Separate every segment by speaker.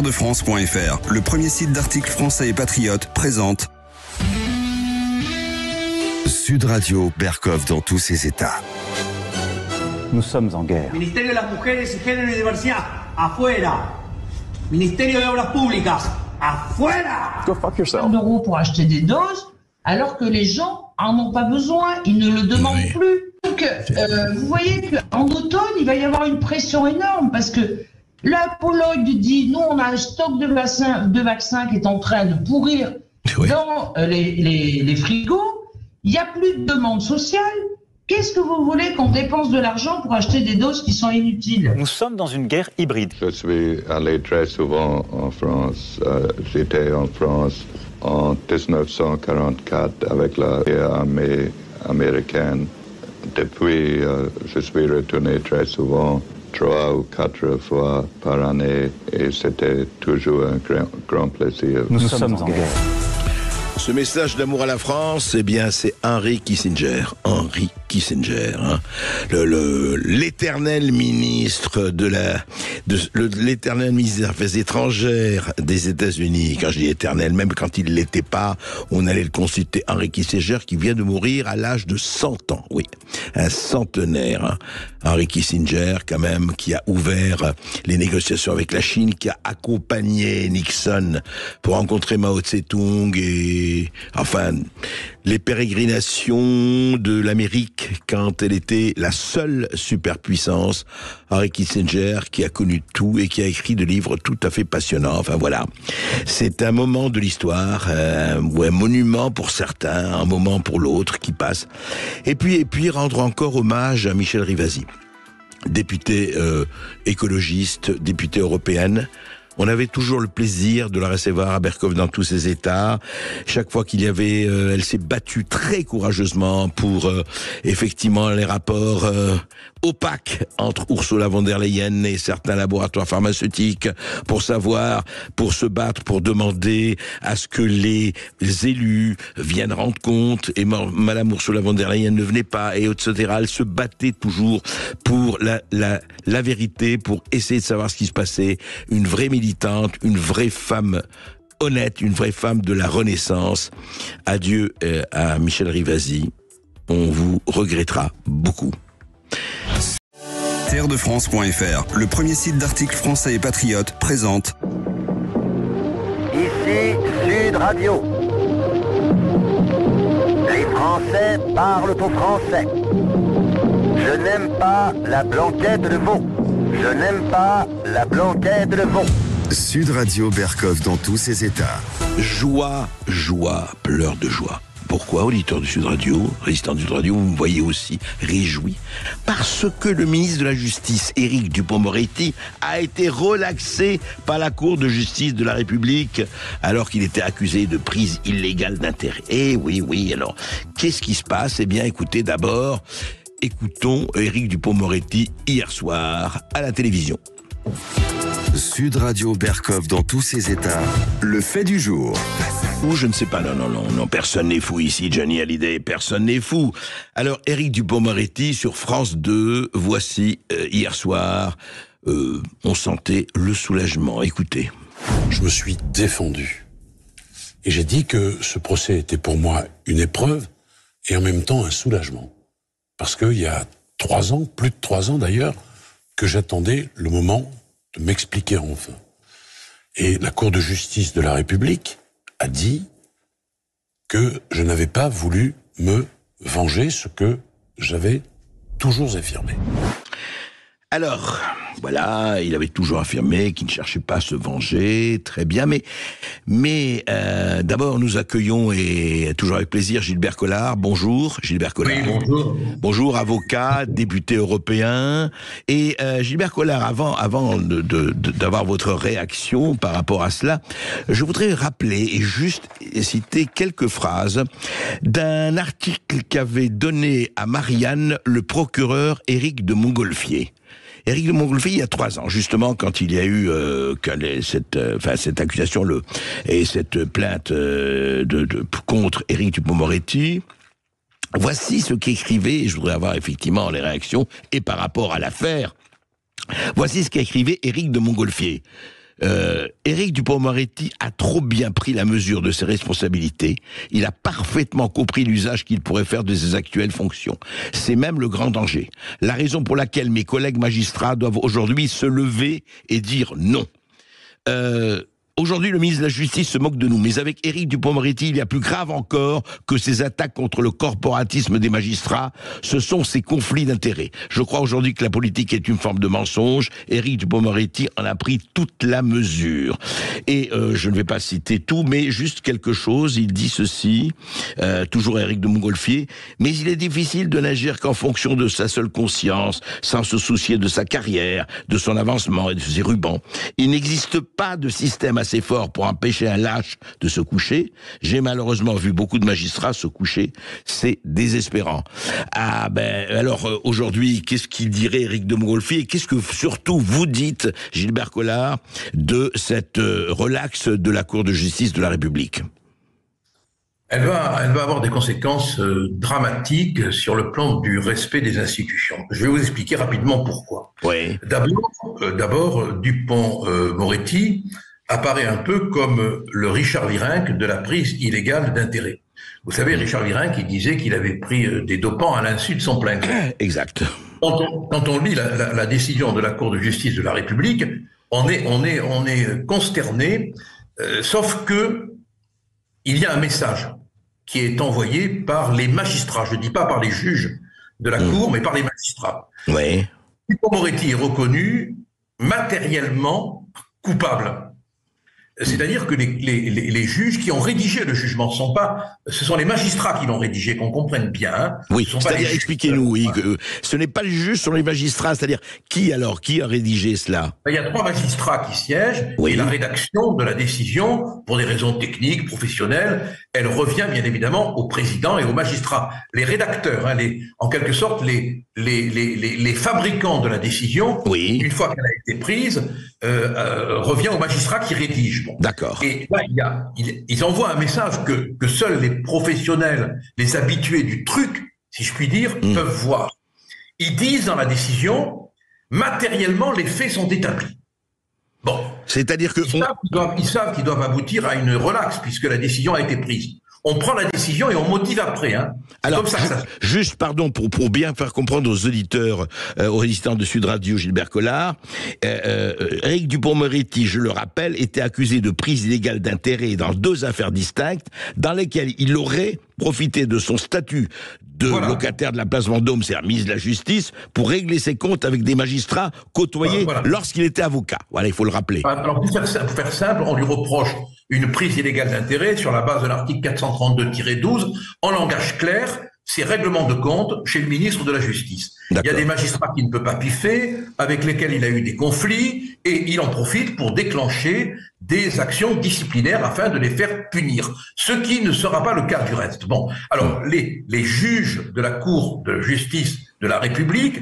Speaker 1: Terredefrance.fr, le premier site d'articles français et patriotes, présente Sud Radio, Berkov dans tous ses états.
Speaker 2: Nous sommes en guerre.
Speaker 3: Ministerio de las Mujeres y Género y Diversidad, afuera. Ministerio de Obras Públicas, afuera.
Speaker 2: Go fuck yourself.
Speaker 4: D'euros pour acheter des doses, alors que les gens en ont pas besoin, ils ne le demandent plus. Donc, vous voyez qu'en automne, il va y avoir une pression énorme, parce que la Pologne dit, nous, on a un stock de vaccins qui est en train de pourrir dans les frigos, il n'y a plus de demande sociale. Qu'est-ce que vous voulez qu'on dépense de l'argent pour acheter des doses qui sont inutiles?
Speaker 2: Nous sommes dans une guerre hybride.
Speaker 5: Je suis allé très souvent en France. J'étais en France en 1944 avec l'armée américaine. Depuis, je suis retourné très souvent, 3 ou 4 fois par année, et c'était toujours un grand plaisir.
Speaker 2: Nous sommes en guerre.
Speaker 6: Ce message d'amour à la France, eh bien, c'est Henry Kissinger. Henry Kissinger, hein. L'éternel ministre l'éternel ministre des Affaires étrangères des États-Unis. Quand je dis éternel, même quand il l'était pas, on allait le consulter. Henry Kissinger, qui vient de mourir à l'âge de 100 ans. Oui, un centenaire, hein. Henry Kissinger, quand même, qui a ouvert les négociations avec la Chine, qui a accompagné Nixon pour rencontrer Mao Tse-tung et, enfin, les pérégrinations de l'Amérique quand elle était la seule superpuissance. Henry Kissinger, qui a connu tout et qui a écrit des livres tout à fait passionnants. Enfin voilà, c'est un moment de l'histoire, ou un monument pour certains, un moment pour l'autre qui passe. Et puis rendre encore hommage à Michèle Rivasi, députée écologiste, députée européenne. On avait toujours le plaisir de la recevoir à Berkov dans tous ses états. Chaque fois qu'il y avait, elle s'est battue très courageusement pour effectivement les rapports opaques entre Ursula von der Leyen et certains laboratoires pharmaceutiques, pour se battre, pour demander à ce que les élus viennent rendre compte. Et Madame Ursula von der Leyen ne venait pas, et etc. Elle se battait toujours pour la vérité, pour essayer de savoir ce qui se passait. Une vraie militante, une vraie femme honnête, une vraie femme de la Renaissance. Adieu à Michèle Rivasi. On vous regrettera beaucoup.
Speaker 1: Terredefrance.fr, le premier site d'articles français et patriotes, présente
Speaker 7: Ici Sud Radio. Les Français parlent au français. Je n'aime pas la blanquette de veau. Je n'aime pas la blanquette de veau.
Speaker 1: Sud Radio, Berkov dans tous ses états.
Speaker 6: Joie, pleurs de joie. Pourquoi, auditeur de Sud Radio, résistant de Sud Radio, vous me voyez aussi réjoui? Parce que le ministre de la Justice, Éric Dupond-Moretti, a été relaxé par la Cour de justice de la République alors qu'il était accusé de prise illégale d'intérêt. Eh oui, alors, qu'est-ce qui se passe? Eh bien, écoutez, d'abord, écoutons Éric Dupond-Moretti hier soir à la télévision.
Speaker 1: Sud Radio, Berkov dans tous ses états, le fait du jour.
Speaker 6: Ou je ne sais pas, non, personne n'est fou ici, Johnny Hallyday, personne n'est fou. Alors, Éric Dupond-Moretti sur France 2, voici hier soir, on sentait le soulagement. Écoutez.
Speaker 8: Je me suis défendu. Et j'ai dit que ce procès était pour moi une épreuve et en même temps un soulagement. Parce qu'il y a 3 ans, plus de 3 ans d'ailleurs, que j'attendais le moment de m'expliquer enfin. Et la Cour de justice de la République a dit que je n'avais pas voulu me venger, ce que j'avais toujours affirmé.
Speaker 6: Alors, voilà, il avait toujours affirmé qu'il ne cherchait pas à se venger, très bien, mais d'abord nous accueillons, et toujours avec plaisir, Gilbert Collard. Bonjour, Gilbert Collard.
Speaker 9: Oui, bonjour.
Speaker 6: Bonjour, avocat, député européen. Et Gilbert Collard, avant d'avoir votre réaction par rapport à cela, je voudrais rappeler et juste citer quelques phrases d'un article qu'avait donné à Marianne le procureur Éric de Montgolfier. Éric de Montgolfier, il y a 3 ans, justement, quand il y a eu cette accusation et cette plainte contre Éric Dupond-Moretti, voici ce qu'écrivait, et je voudrais avoir effectivement les réactions, et par rapport à l'affaire, voici ce qu'écrivait Éric de Montgolfier. Éric Dupond-Moretti a trop bien pris la mesure de ses responsabilités. Il a parfaitement compris l'usage qu'il pourrait faire de ses actuelles fonctions. C'est même le grand danger. La raison pour laquelle mes collègues magistrats doivent aujourd'hui se lever et dire non. Aujourd'hui, le ministre de la Justice se moque de nous, mais avec Éric Dupond-Moretti, il y a plus grave encore que ces attaques contre le corporatisme des magistrats, ce sont ces conflits d'intérêts. Je crois aujourd'hui que la politique est une forme de mensonge. Éric Dupond-Moretti en a pris toute la mesure. Et je ne vais pas citer tout, mais juste quelque chose. Il dit ceci, toujours Éric de Montgolfier, mais il est difficile de n'agir qu'en fonction de sa seule conscience, sans se soucier de sa carrière, de son avancement et de ses rubans. Il n'existe pas de système assez fort pour empêcher un lâche de se coucher. J'ai malheureusement vu beaucoup de magistrats se coucher. C'est désespérant. Ah ben, alors aujourd'hui, qu'est-ce qu'il dirait Éric de Montgolfier et qu'est-ce que surtout vous dites, Gilbert Collard, de cette relaxe de la Cour de justice de la République?
Speaker 9: Elle va avoir des conséquences dramatiques sur le plan du respect des institutions. Je vais vous expliquer rapidement pourquoi.
Speaker 6: Oui.
Speaker 9: D'abord, Dupond-Moretti apparaît un peu comme le Richard Virenque de la prise illégale d'intérêt. Vous savez, Richard Virenque, il disait qu'il avait pris des dopants à l'insu de son plein gré.
Speaker 6: Exact.
Speaker 9: Quand on lit la décision de la Cour de justice de la République, on est consterné, sauf que il y a un message qui est envoyé par les magistrats. Je ne dis pas par les juges de la Cour, mais par les magistrats.
Speaker 6: Oui.
Speaker 9: Dupond-Moretti est reconnu matériellement coupable. C'est-à-dire que les juges qui ont rédigé le jugement ce sont les magistrats qui l'ont rédigé, qu'on comprenne bien.
Speaker 6: Oui, c'est-à-dire, expliquez-nous, oui, que ce n'est pas les juges, ce sont les magistrats, c'est-à-dire, qui a rédigé cela?
Speaker 9: Il y a 3 magistrats qui siègent,
Speaker 6: oui. Et
Speaker 9: la rédaction de la décision, pour des raisons techniques, professionnelles, elle revient bien évidemment au président et aux magistrats. Les rédacteurs, en quelque sorte, les fabricants de la décision,
Speaker 6: oui.
Speaker 9: Une fois qu'elle a été prise, revient aux magistrats qui rédigent. Bon.
Speaker 6: D'accord.
Speaker 9: Et là, ils envoient un message que seuls les professionnels, les habitués du truc, si je puis dire, peuvent voir. Ils disent dans la décision, matériellement, les faits sont établis. Bon.
Speaker 6: C'est-à-dire que...
Speaker 9: Ils savent qu'ils doivent aboutir à une relaxe, puisque la décision a été prise. On prend la décision et on motive après.
Speaker 6: Alors,
Speaker 9: comme ça.
Speaker 6: Juste, pardon, pour bien faire comprendre aux auditeurs, de Sud Radio, Gilbert Collard, Éric Dupond-Moretti, je le rappelle, était accusé de prise illégale d'intérêt dans 2 affaires distinctes, dans lesquelles il aurait profité de son statut de locataire de la place Vendôme, c'est-à-dire ministre de la Justice, pour régler ses comptes avec des magistrats côtoyés lorsqu'il était avocat. Voilà, il faut le rappeler.
Speaker 9: Alors, pour faire simple, on lui reproche une prise illégale d'intérêt sur la base de l'article 432-12. En langage clair, c'est règlement de compte chez le ministre de la Justice. Il y a des magistrats qui ne peuvent pas piffer, avec lesquels il a eu des conflits, et il en profite pour déclencher des actions disciplinaires afin de les faire punir. Ce qui ne sera pas le cas du reste. Bon, alors, les juges de la Cour de justice de la République,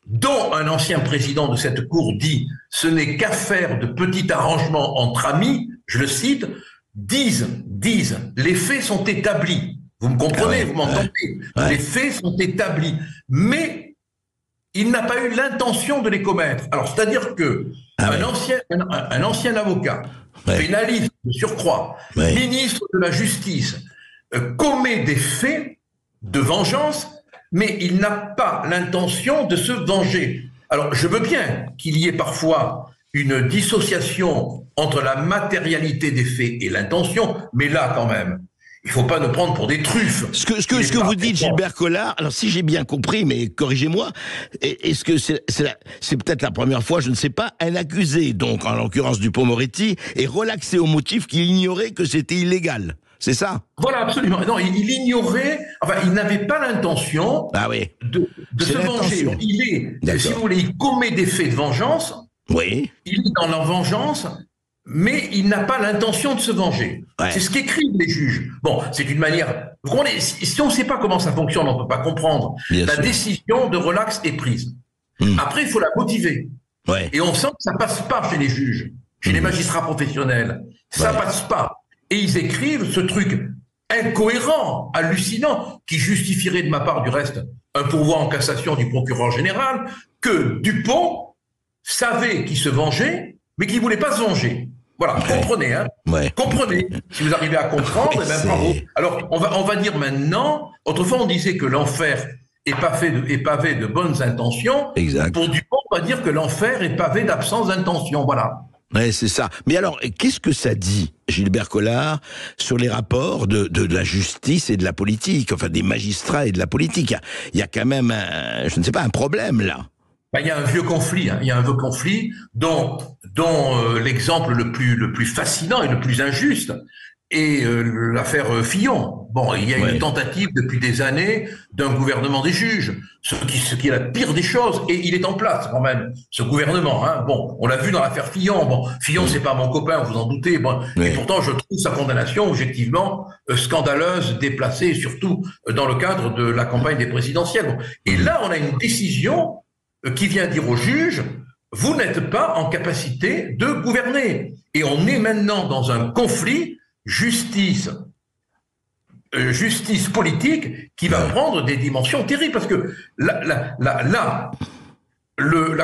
Speaker 9: dont un ancien président de cette Cour dit « ce n'est qu'affaire de petit arrangement entre amis », je le cite, disent « les faits sont établis ». Vous me comprenez, vous m'entendez. Les faits sont établis. Mais il n'a pas eu l'intention de les commettre. Alors, c'est-à-dire que un ancien avocat, pénaliste de surcroît, ministre de la Justice, commet des faits de vengeance, mais il n'a pas l'intention de se venger. Alors, je veux bien qu'il y ait parfois une dissociation entre la matérialité des faits et l'intention, mais là, quand même, il ne faut pas nous prendre pour des truffes.
Speaker 6: Ce que vous dites, Gilbert Collard, alors si j'ai bien compris, mais corrigez-moi, est-ce que c'est peut-être la première fois, je ne sais pas, un accusé, donc en l'occurrence Dupond-Moretti, est relaxé au motif qu'il ignorait que c'était illégal? C'est ça?
Speaker 9: Voilà, absolument. Non, il ignorait, il n'avait pas l'intention de se venger. Donc, si vous voulez, il commet des faits de vengeance, il est dans la vengeance, mais il n'a pas l'intention de se venger. C'est ce qu'écrivent les juges. Bon, c'est une manière... Si on ne sait pas comment ça fonctionne, on ne peut pas comprendre. La décision de relax est prise. Après, il faut la motiver. Et on sent que ça ne passe pas chez les juges, chez les magistrats professionnels. Ça ne passe pas. Et ils écrivent ce truc incohérent, hallucinant, qui justifierait de ma part, du reste, un pourvoi en cassation du procureur général, que Dupond savait qu'il se vengeait, mais qui voulait pas se venger. Voilà, comprenez, hein. Comprenez. Si vous arrivez à comprendre, eh ben bravo. Alors, on va dire maintenant, autrefois on disait que l'enfer est pavé de bonnes intentions.
Speaker 6: Exact.
Speaker 9: Pour Dupont, on va dire que l'enfer est pavé d'absence d'intention. Voilà.
Speaker 6: Ouais, c'est ça. Mais alors, qu'est-ce que ça dit, Gilbert Collard, sur les rapports de la justice et de la politique, enfin des magistrats et de la politique? Il y a quand même, un problème là.
Speaker 9: Il y a un vieux conflit, hein. Il y a un vieux conflit dont l'exemple le plus fascinant et le plus injuste est l'affaire Fillon. Bon, il y a une tentative depuis des années d'un gouvernement des juges, ce qui est la pire des choses, et il est en place quand même, ce gouvernement. Hein. Bon, on l'a vu dans l'affaire Fillon. Bon, Fillon, c'est pas mon copain, vous en doutez. Bon, et pourtant, je trouve sa condamnation objectivement scandaleuse, déplacée, surtout dans le cadre de la campagne des présidentielles. Bon. Et là, on a une décision qui vient dire aux juges, vous n'êtes pas en capacité de gouverner. Et on est maintenant dans un conflit justice politique qui va prendre des dimensions terribles. Parce que la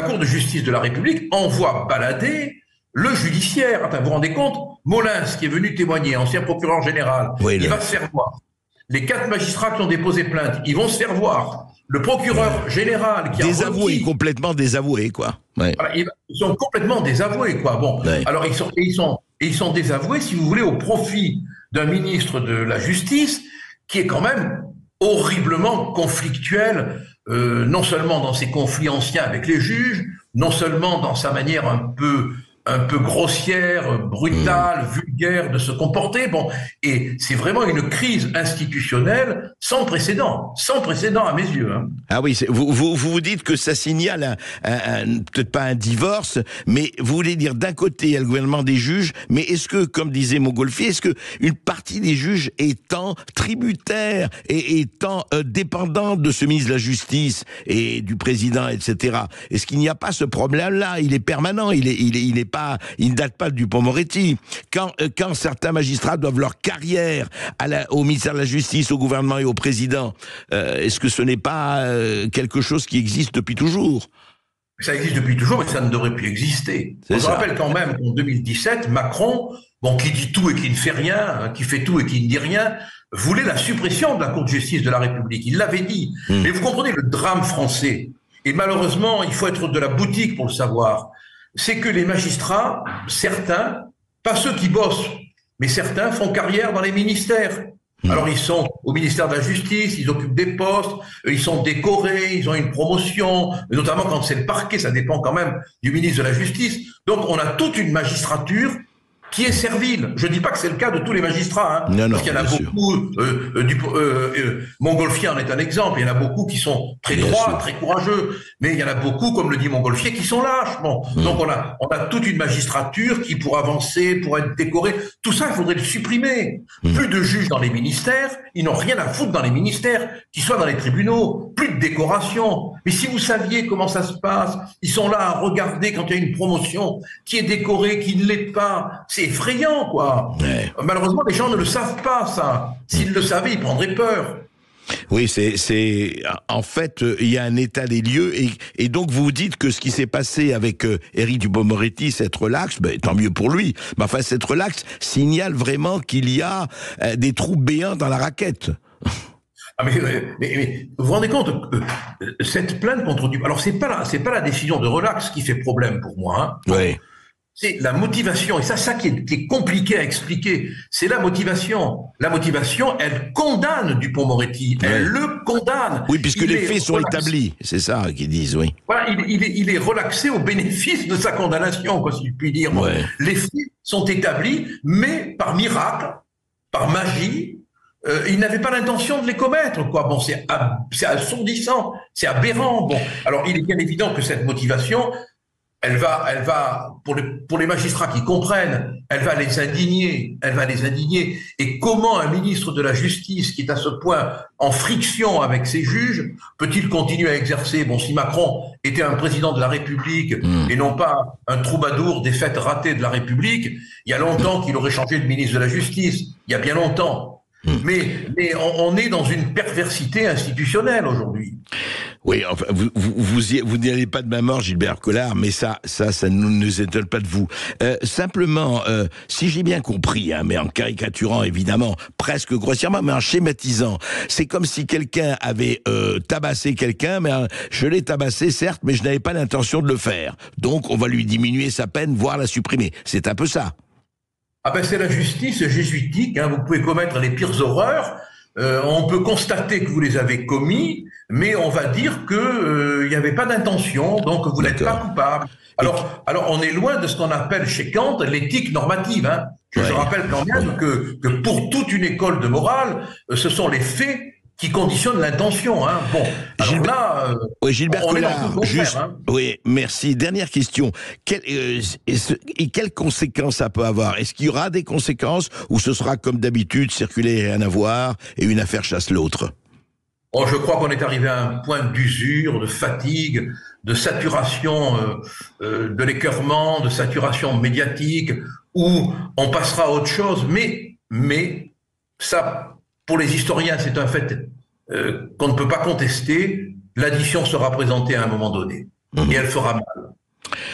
Speaker 9: Cour de justice de la République envoie balader le judiciaire. Attends, vous vous rendez compte? Molins, qui est venu témoigner, ancien procureur général, il va se faire voir. Les 4 magistrats qui ont déposé plainte, ils vont se faire voir. Le procureur général qui
Speaker 6: a complètement désavoué, quoi. Ouais.
Speaker 9: Voilà, ils sont complètement désavoués, quoi. Bon, alors ils sont désavoués, si vous voulez, au profit d'un ministre de la Justice qui est quand même horriblement conflictuel, non seulement dans ses conflits anciens avec les juges, non seulement dans sa manière un peu grossière, brutale, vulgaire de se comporter. Bon, et c'est vraiment une crise institutionnelle sans précédent à mes yeux. Hein.
Speaker 6: Ah oui, vous dites que ça signale peut-être pas un divorce, mais vous voulez dire d'un côté il y a le gouvernement des juges, mais est-ce que, comme disait Montgolfier, est-ce que une partie des juges étant tributaire et étant dépendante de ce ministre de la Justice et du président, etc., est-ce qu'il n'y a pas ce problème-là? Il est permanent, il ne date pas du Dupond-Moretti. Quand certains magistrats doivent leur carrière au ministère de la Justice, au gouvernement et au président, est-ce que ce n'est pas quelque chose qui existe depuis toujours?
Speaker 9: Ça existe depuis toujours, mais ça ne devrait plus exister. Je rappelle quand même qu'en 2017, Macron, qui dit tout et qui ne fait rien, qui fait tout et qui ne dit rien, voulait la suppression de la Cour de justice de la République. Il l'avait dit. Mais vous comprenez le drame français. Et malheureusement, il faut être de la boutique pour le savoir. C'est que les magistrats, certains, pas ceux qui bossent, mais certains font carrière dans les ministères. Alors ils sont au ministère de la Justice, ils occupent des postes, ils sont décorés, ils ont une promotion, notamment quand c'est le parquet, ça dépend quand même du ministre de la Justice. Donc on a toute une magistrature qui est servile. Je dis pas que c'est le cas de tous les magistrats, hein, parce qu'il y en a beaucoup, Montgolfier en est un exemple, il y en a beaucoup qui sont très droits, très courageux, mais il y en a beaucoup, comme le dit Montgolfier, qui sont lâches. Bon. Donc on a toute une magistrature qui, pour avancer, pour être décorée, tout ça, il faudrait le supprimer. Plus de juges dans les ministères, ils n'ont rien à foutre dans les ministères, qu'ils soient dans les tribunaux, plus de décoration. Mais si vous saviez comment ça se passe, ils sont là à regarder quand il y a une promotion qui est décorée, qui ne l'est pas. C'est effrayant, quoi. Ouais. Malheureusement, les gens ne le savent pas, ça. S'ils le savaient, ils prendraient peur.
Speaker 6: Oui, en fait, il y a un état des lieux, et donc vous dites que ce qui s'est passé avec Éric Dupond-Moretti, cette relaxe, tant mieux pour lui, mais enfin, cette relaxe signale vraiment qu'il y a des trous béants dans la raquette.
Speaker 9: Ah mais vous vous rendez compte, cette plainte contre Dupond, alors c'est pas la décision de relax qui fait problème pour moi, hein.
Speaker 6: Oui.
Speaker 9: C'est la motivation, et ça qui est compliqué à expliquer, c'est la motivation. La motivation, elle condamne Dupond-Moretti, elle le condamne.
Speaker 6: Oui, puisque les faits sont établis, c'est ça qu'ils disent, oui.
Speaker 9: Voilà, il est relaxé au bénéfice de sa condamnation, quoi, si je puis dire. Ouais. Les faits sont établis, mais par miracle, par magie, il n'avait pas l'intention de les commettre, quoi. Bon, c'est assourdissant, c'est aberrant. Bon, alors il est bien évident que cette motivation, elle va pour les magistrats qui comprennent, elle va les indigner. Et comment un ministre de la Justice qui est à ce point en friction avec ses juges peut-il continuer à exercer? Bon, si Macron était un président de la République et non pas un troubadour des fêtes ratées de la République, il y a longtemps qu'il aurait changé de ministre de la Justice. Il y a bien longtemps. Mais on est dans une perversité institutionnelle aujourd'hui.
Speaker 6: Oui, enfin, vous n'y allez pas de ma mort, Gilbert Collard, mais ça ne nous étonne pas de vous. Simplement, si j'ai bien compris, hein, mais en caricaturant évidemment, presque grossièrement, mais en schématisant, c'est comme si quelqu'un avait tabassé quelqu'un, mais je l'ai tabassé certes, mais je n'avais pas l'intention de le faire. Donc on va lui diminuer sa peine, voire la supprimer. C'est un peu ça.
Speaker 9: Ah ben c'est la justice jésuitique, hein. Vous pouvez commettre les pires horreurs, on peut constater que vous les avez commis, mais on va dire que n'y avait pas d'intention, donc vous n'êtes pas coupable. Alors on est loin de ce qu'on appelle chez Kant l'éthique normative. Hein. Je rappelle quand même que pour toute une école de morale, ce sont les faits qui conditionnent l'intention. Hein. Bon, alors
Speaker 6: Gilbert Collard, juste,
Speaker 9: hein.
Speaker 6: Oui, merci. Dernière question. Quelles conséquences ça peut avoir? Est-ce qu'il y aura des conséquences ou ce sera comme d'habitude, circuler et rien à voir et une affaire chasse l'autre?
Speaker 9: Oh, je crois qu'on est arrivé à un point d'usure, de fatigue, de saturation de l'écœurement, de saturation médiatique, où on passera à autre chose. Mais ça... Pour les historiens, c'est un fait qu'on ne peut pas contester. L'addition sera présentée à un moment donné. Et elle fera mal.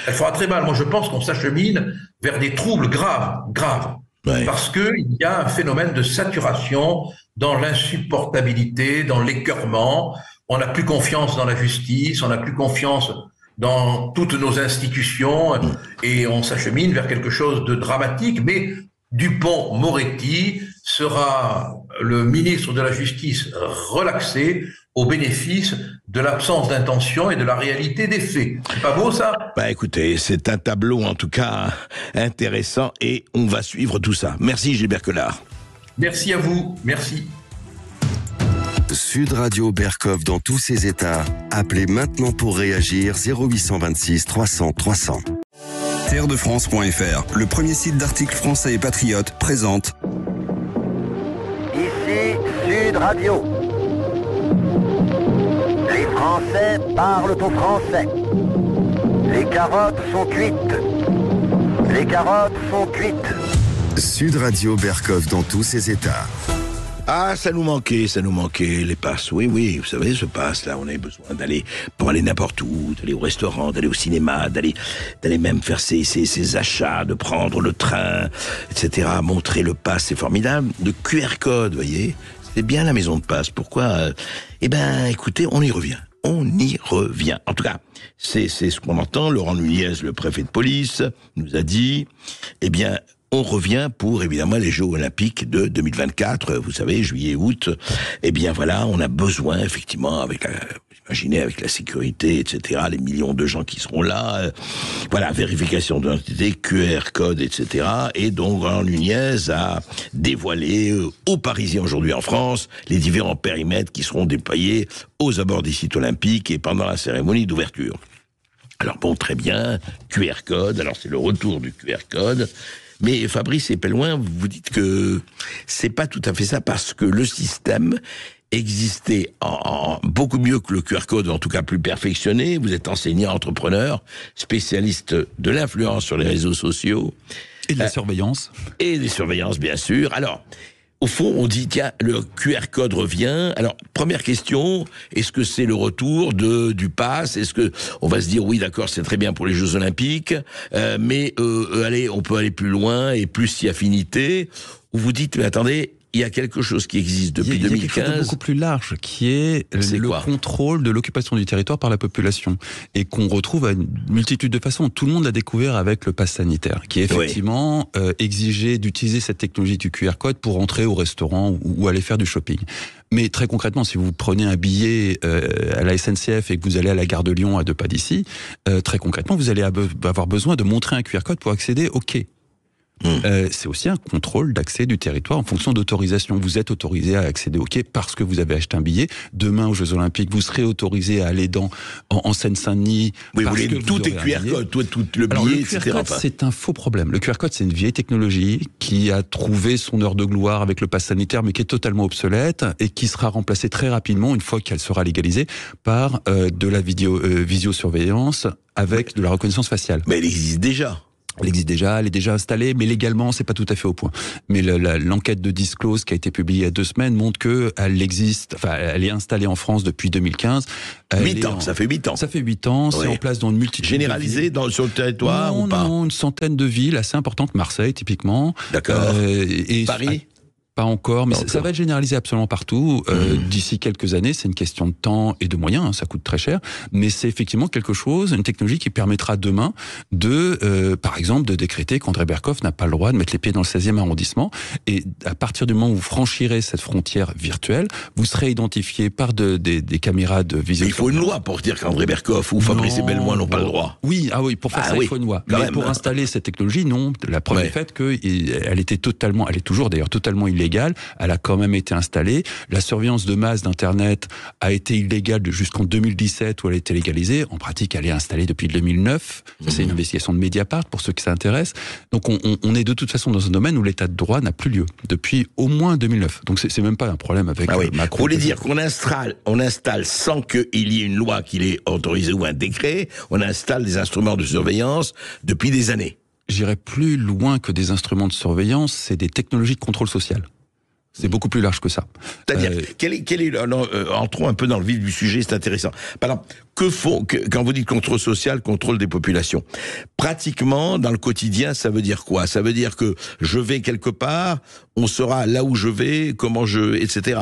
Speaker 9: Elle fera très mal. Moi, je pense qu'on s'achemine vers des troubles graves. Ouais. Parce qu'il y a un phénomène de saturation dans l'insupportabilité, dans l'écœurement. On n'a plus confiance dans la justice, on n'a plus confiance dans toutes nos institutions. Et on s'achemine vers quelque chose de dramatique. Mais Dupond-Moretti sera le ministre de la Justice relaxé au bénéfice de l'absence d'intention et de la réalité des faits. C'est pas beau, ça?
Speaker 6: Bah écoutez, c'est un tableau en tout cas intéressant et on va suivre tout ça. Merci Gilbert Collard.
Speaker 9: Merci à vous, merci.
Speaker 1: Sud Radio Berkov dans tous ses états. Appelez maintenant pour réagir 0826 300 300.
Speaker 10: Terredefrance.fr, le premier site d'articles français et patriotes, présente...
Speaker 7: Ici Sud Radio. Les Français parlent au français. Les carottes sont cuites. Les carottes sont cuites.
Speaker 1: Sud Radio Berkov dans tous ses états.
Speaker 6: Ah, ça nous manquait, les passes. Oui, vous savez, ce passe là, on avait besoin d'aller, pour aller n'importe où, d'aller au restaurant, d'aller au cinéma, d'aller même faire ses achats, de prendre le train, etc. Montrer le pass, c'est formidable. De QR code, vous voyez, c'est bien la maison de passe. Pourquoi? Écoutez, on y revient. En tout cas, c'est ce qu'on entend. Laurent Nunez, le préfet de police, nous a dit, on revient pour, évidemment, les Jeux Olympiques de 2024, vous savez, juillet-août. On a besoin, effectivement, imaginez, avec la sécurité, etc., les millions de gens qui seront là, vérification d'identité, QR code, etc. Et donc, Laurent Nunez a dévoilé aux Parisiens aujourd'hui en France les différents périmètres qui seront déployés aux abords des sites olympiques et pendant la cérémonie d'ouverture. Alors bon, très bien, QR code, alors c'est le retour du QR code. Mais Fabrice Epelloin, vous dites que c'est pas tout à fait ça parce que le système existait en beaucoup mieux que le QR code, en tout cas plus perfectionné. Vous êtes enseignant, entrepreneur, spécialiste de l'influence sur les réseaux sociaux.
Speaker 11: Et de la surveillance. Et
Speaker 6: des surveillances, bien sûr. Alors, au fond, on dit, tiens, le QR code revient. Alors, première question, est-ce que c'est le retour du pass? Est-ce que on va se dire, oui, d'accord, c'est très bien pour les Jeux Olympiques, mais allez, on peut aller plus loin et plus si affinité? Ou vous dites, mais attendez, il y a quelque chose qui existe depuis 2015. Il y a quelque chose de
Speaker 11: beaucoup plus large, qui est le contrôle de l'occupation du territoire par la population. Et qu'on retrouve à une multitude de façons. Tout le monde l'a découvert avec le pass sanitaire, qui est effectivement exigé d'utiliser cette technologie du QR code pour entrer au restaurant ou aller faire du shopping. Mais très concrètement, si vous prenez un billet à la SNCF et que vous allez à la gare de Lyon à 2 pas d'ici, très concrètement, vous allez avoir besoin de montrer un QR code pour accéder au quai. C'est aussi un contrôle d'accès du territoire en fonction d'autorisation. Vous êtes autorisé à accéder au quai parce que vous avez acheté un billet. Demain, aux Jeux Olympiques, vous serez autorisé à aller en Seine-Saint-Denis.
Speaker 6: Oui, vous voulez tout est QR code, tout le billet, etc.
Speaker 11: Le QR code, c'est un faux problème. Le QR code, c'est une vieille technologie qui a trouvé son heure de gloire avec le pass sanitaire, mais qui est totalement obsolète et qui sera remplacée très rapidement, une fois qu'elle sera légalisée, par de la visiosurveillance avec de la reconnaissance faciale.
Speaker 6: Mais elle existe déjà.
Speaker 11: Elle existe déjà, elle est déjà installée, mais légalement, c'est pas tout à fait au point. Mais l'enquête de Disclose qui a été publiée il y a 2 semaines montre que elle existe, enfin, elle est installée en France depuis 2015.
Speaker 6: 8 ans, ça fait 8 ans.
Speaker 11: Ça fait 8 ans, c'est en place dans une multitude
Speaker 6: généralisé sur le territoire ou pas?
Speaker 11: Non, une centaine de villes assez importantes, Marseille typiquement.
Speaker 6: D'accord.
Speaker 11: Et
Speaker 6: Paris?
Speaker 11: Pas encore, mais ça va être généralisé absolument partout. D'ici quelques années, c'est une question de temps et de moyens, hein, ça coûte très cher, mais c'est effectivement quelque chose, une technologie qui permettra demain de, par exemple, de décréter qu'André Berkoff n'a pas le droit de mettre les pieds dans le 16e arrondissement, et à partir du moment où vous franchirez cette frontière virtuelle, vous serez identifié par des caméras de vision.
Speaker 6: Il faut une loi pour dire qu'André Berkoff ou Fabrice Ebelmois n'ont pas le droit.
Speaker 11: Oui, pour faire ça, il faut une loi. Mais pour installer cette technologie, non. La preuve est faite qu'elle était totalement, elle est toujours d'ailleurs totalement illégale. Elle a quand même été installée. La surveillance de masse d'Internet a été illégale jusqu'en 2017 où elle a été légalisée. En pratique, elle est installée depuis 2009. C'est une investigation de Mediapart pour ceux qui s'intéressent. Donc on est de toute façon dans un domaine où l'état de droit n'a plus lieu depuis au moins 2009. Donc c'est même pas un problème avec Macron.
Speaker 6: Vous voulez dire qu'on installe sans qu'il y ait une loi qui l'ait autorisée ou un décret, on installe des instruments de surveillance depuis des années.
Speaker 11: J'irais plus loin que des instruments de surveillance, c'est des technologies de contrôle social. C'est beaucoup plus large que ça.
Speaker 6: C'est-à-dire, entrons un peu dans le vif du sujet, c'est intéressant. Par exemple, quand vous dites contrôle social, contrôle des populations, pratiquement, dans le quotidien, ça veut dire quoi? Ça veut dire que je vais quelque part, on saura là où je vais, etc.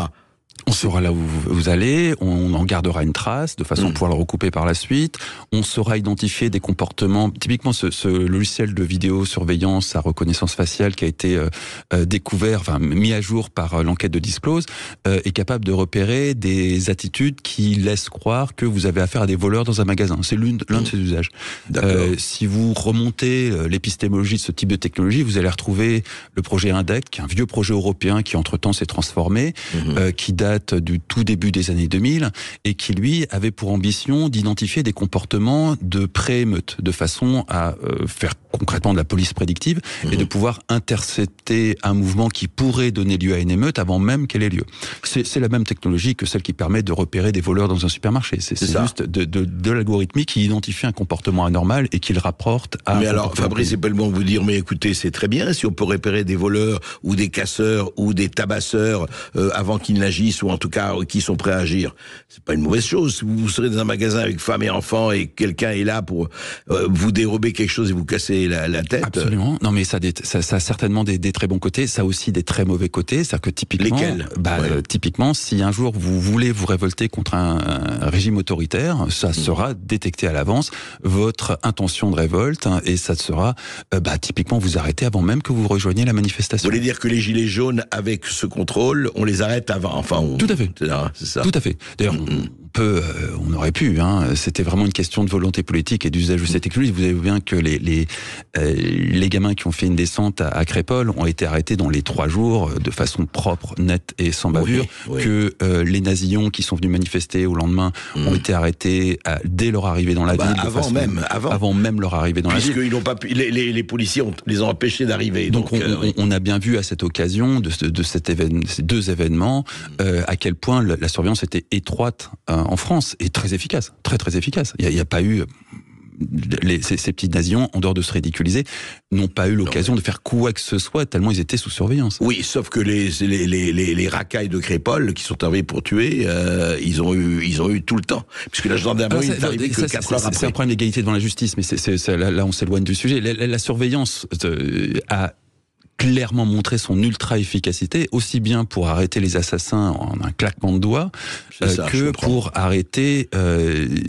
Speaker 11: On saura là où vous allez, on en gardera une trace de façon à pouvoir le recouper par la suite, on saura identifier des comportements, typiquement ce logiciel de vidéosurveillance à reconnaissance faciale qui a été découvert, enfin mis à jour par l'enquête de Disclose, est capable de repérer des attitudes qui laissent croire que vous avez affaire à des voleurs dans un magasin. C'est l'un de ses usages. Si vous remontez l'épistémologie de ce type de technologie, vous allez retrouver le projet INDEC, un vieux projet européen qui entre-temps s'est transformé, qui date du tout début des années 2000 et qui lui avait pour ambition d'identifier des comportements de pré-émeute de façon à faire concrètement de la police prédictive et de pouvoir intercepter un mouvement qui pourrait donner lieu à une émeute avant même qu'elle ait lieu. C'est la même technologie que celle qui permet de repérer des voleurs dans un supermarché. C'est juste de l'algorithmique qui identifie un comportement anormal et qui le rapporte à...
Speaker 6: Mais alors, Fabrice Ebelmois vous dire, mais écoutez, c'est très bien si on peut repérer des voleurs ou des casseurs ou des tabasseurs avant qu'ils n'agissent ou en tout cas qui sont prêts à agir. C'est pas une mauvaise chose. Vous serez dans un magasin avec femme et enfants et quelqu'un est là pour vous dérober quelque chose et vous casser la tête.
Speaker 11: Absolument. Non mais ça a certainement des très bons côtés, ça a aussi des très mauvais côtés. C'est-à-dire que typiquement...
Speaker 6: Lesquels?
Speaker 11: Typiquement, si un jour vous voulez vous révolter contre un régime autoritaire, ça sera détecté à l'avance, votre intention de révolte, et ça sera typiquement vous arrêter avant même que vous rejoigniez la manifestation.
Speaker 6: Vous voulez dire que les gilets jaunes, avec ce contrôle, on les arrête avant,
Speaker 11: Tout à fait.
Speaker 6: C'est ça.
Speaker 11: Tout à fait. D'ailleurs, on aurait pu. C'était vraiment une question de volonté politique et d'usage de cette technologie. Vous avez vu bien que les gamins qui ont fait une descente à Crépol ont été arrêtés dans les 3 jours de façon propre, nette et sans bavure. Que les nazillons qui sont venus manifester au lendemain ont été arrêtés dès leur arrivée dans la ville. Avant même leur arrivée dans la ville.
Speaker 6: Puisqu'ils n'ont pas pu, les policiers les ont empêchés d'arriver.
Speaker 11: Donc on a bien vu à cette occasion de ces 2 événements à quel point la surveillance était étroite en France et très efficace, très très efficace. Il n'y a pas eu ces petits nazillons, en dehors de se ridiculiser, n'ont pas eu l'occasion de faire quoi que ce soit tellement ils étaient sous surveillance.
Speaker 6: Oui, sauf que les racailles de Crépol qui sont arrivés pour tuer, ils ont eu tout le temps, puisque la gendarmerie est arrivée que 4 heures après.
Speaker 11: C'est un problème d'égalité devant la justice, mais là on s'éloigne du sujet. La surveillance a clairement montré son ultra-efficacité, aussi bien pour arrêter les assassins en un claquement de doigts, que pour arrêter...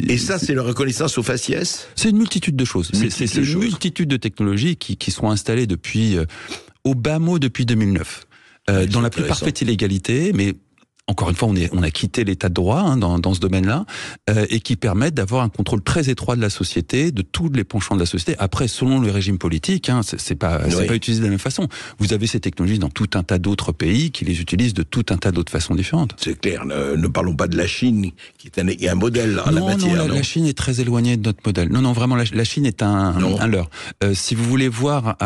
Speaker 6: Et ça, c'est la reconnaissance au faciès?
Speaker 11: C'est une multitude de choses. C'est une multitude de technologies qui sont installées depuis, au bas mot, depuis 2009. Dans la plus parfaite illégalité, mais... Encore une fois, on a quitté l'état de droit dans ce domaine-là, et qui permettent d'avoir un contrôle très étroit de la société, de tous les penchants de la société. Après, selon le régime politique, c'est pas utilisé de la même façon. Vous avez ces technologies dans tout un tas d'autres pays qui les utilisent de tout un tas d'autres façons différentes.
Speaker 6: C'est clair. Ne parlons pas de la Chine, qui est un modèle en la matière.
Speaker 11: Non, la Chine est très éloignée de notre modèle. Non, vraiment, la Chine est un leurre. Si vous voulez voir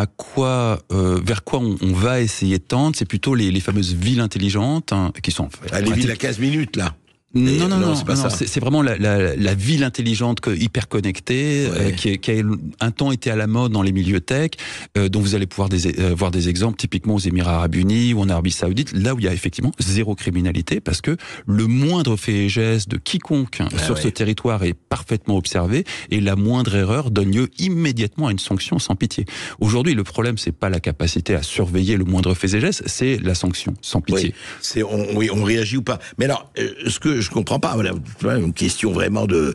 Speaker 11: vers quoi on va essayer de tendre, c'est plutôt les fameuses villes intelligentes, qui sont
Speaker 6: les villes à 15 minutes, là.
Speaker 11: Non, c'est vraiment la ville intelligente, hyper connectée, qui a un temps été à la mode dans les milieux tech, dont vous allez pouvoir voir des exemples, typiquement aux Émirats Arabes Unis ou en Arabie Saoudite, là où il y a effectivement zéro criminalité, parce que le moindre fait et geste de quiconque sur ce territoire est parfaitement observé, et la moindre erreur donne lieu immédiatement à une sanction sans pitié. Aujourd'hui, le problème, c'est pas la capacité à surveiller le moindre fait et geste, c'est la sanction sans pitié.
Speaker 6: On réagit ou pas. Mais alors, ce que je comprends pas, voilà, une question vraiment de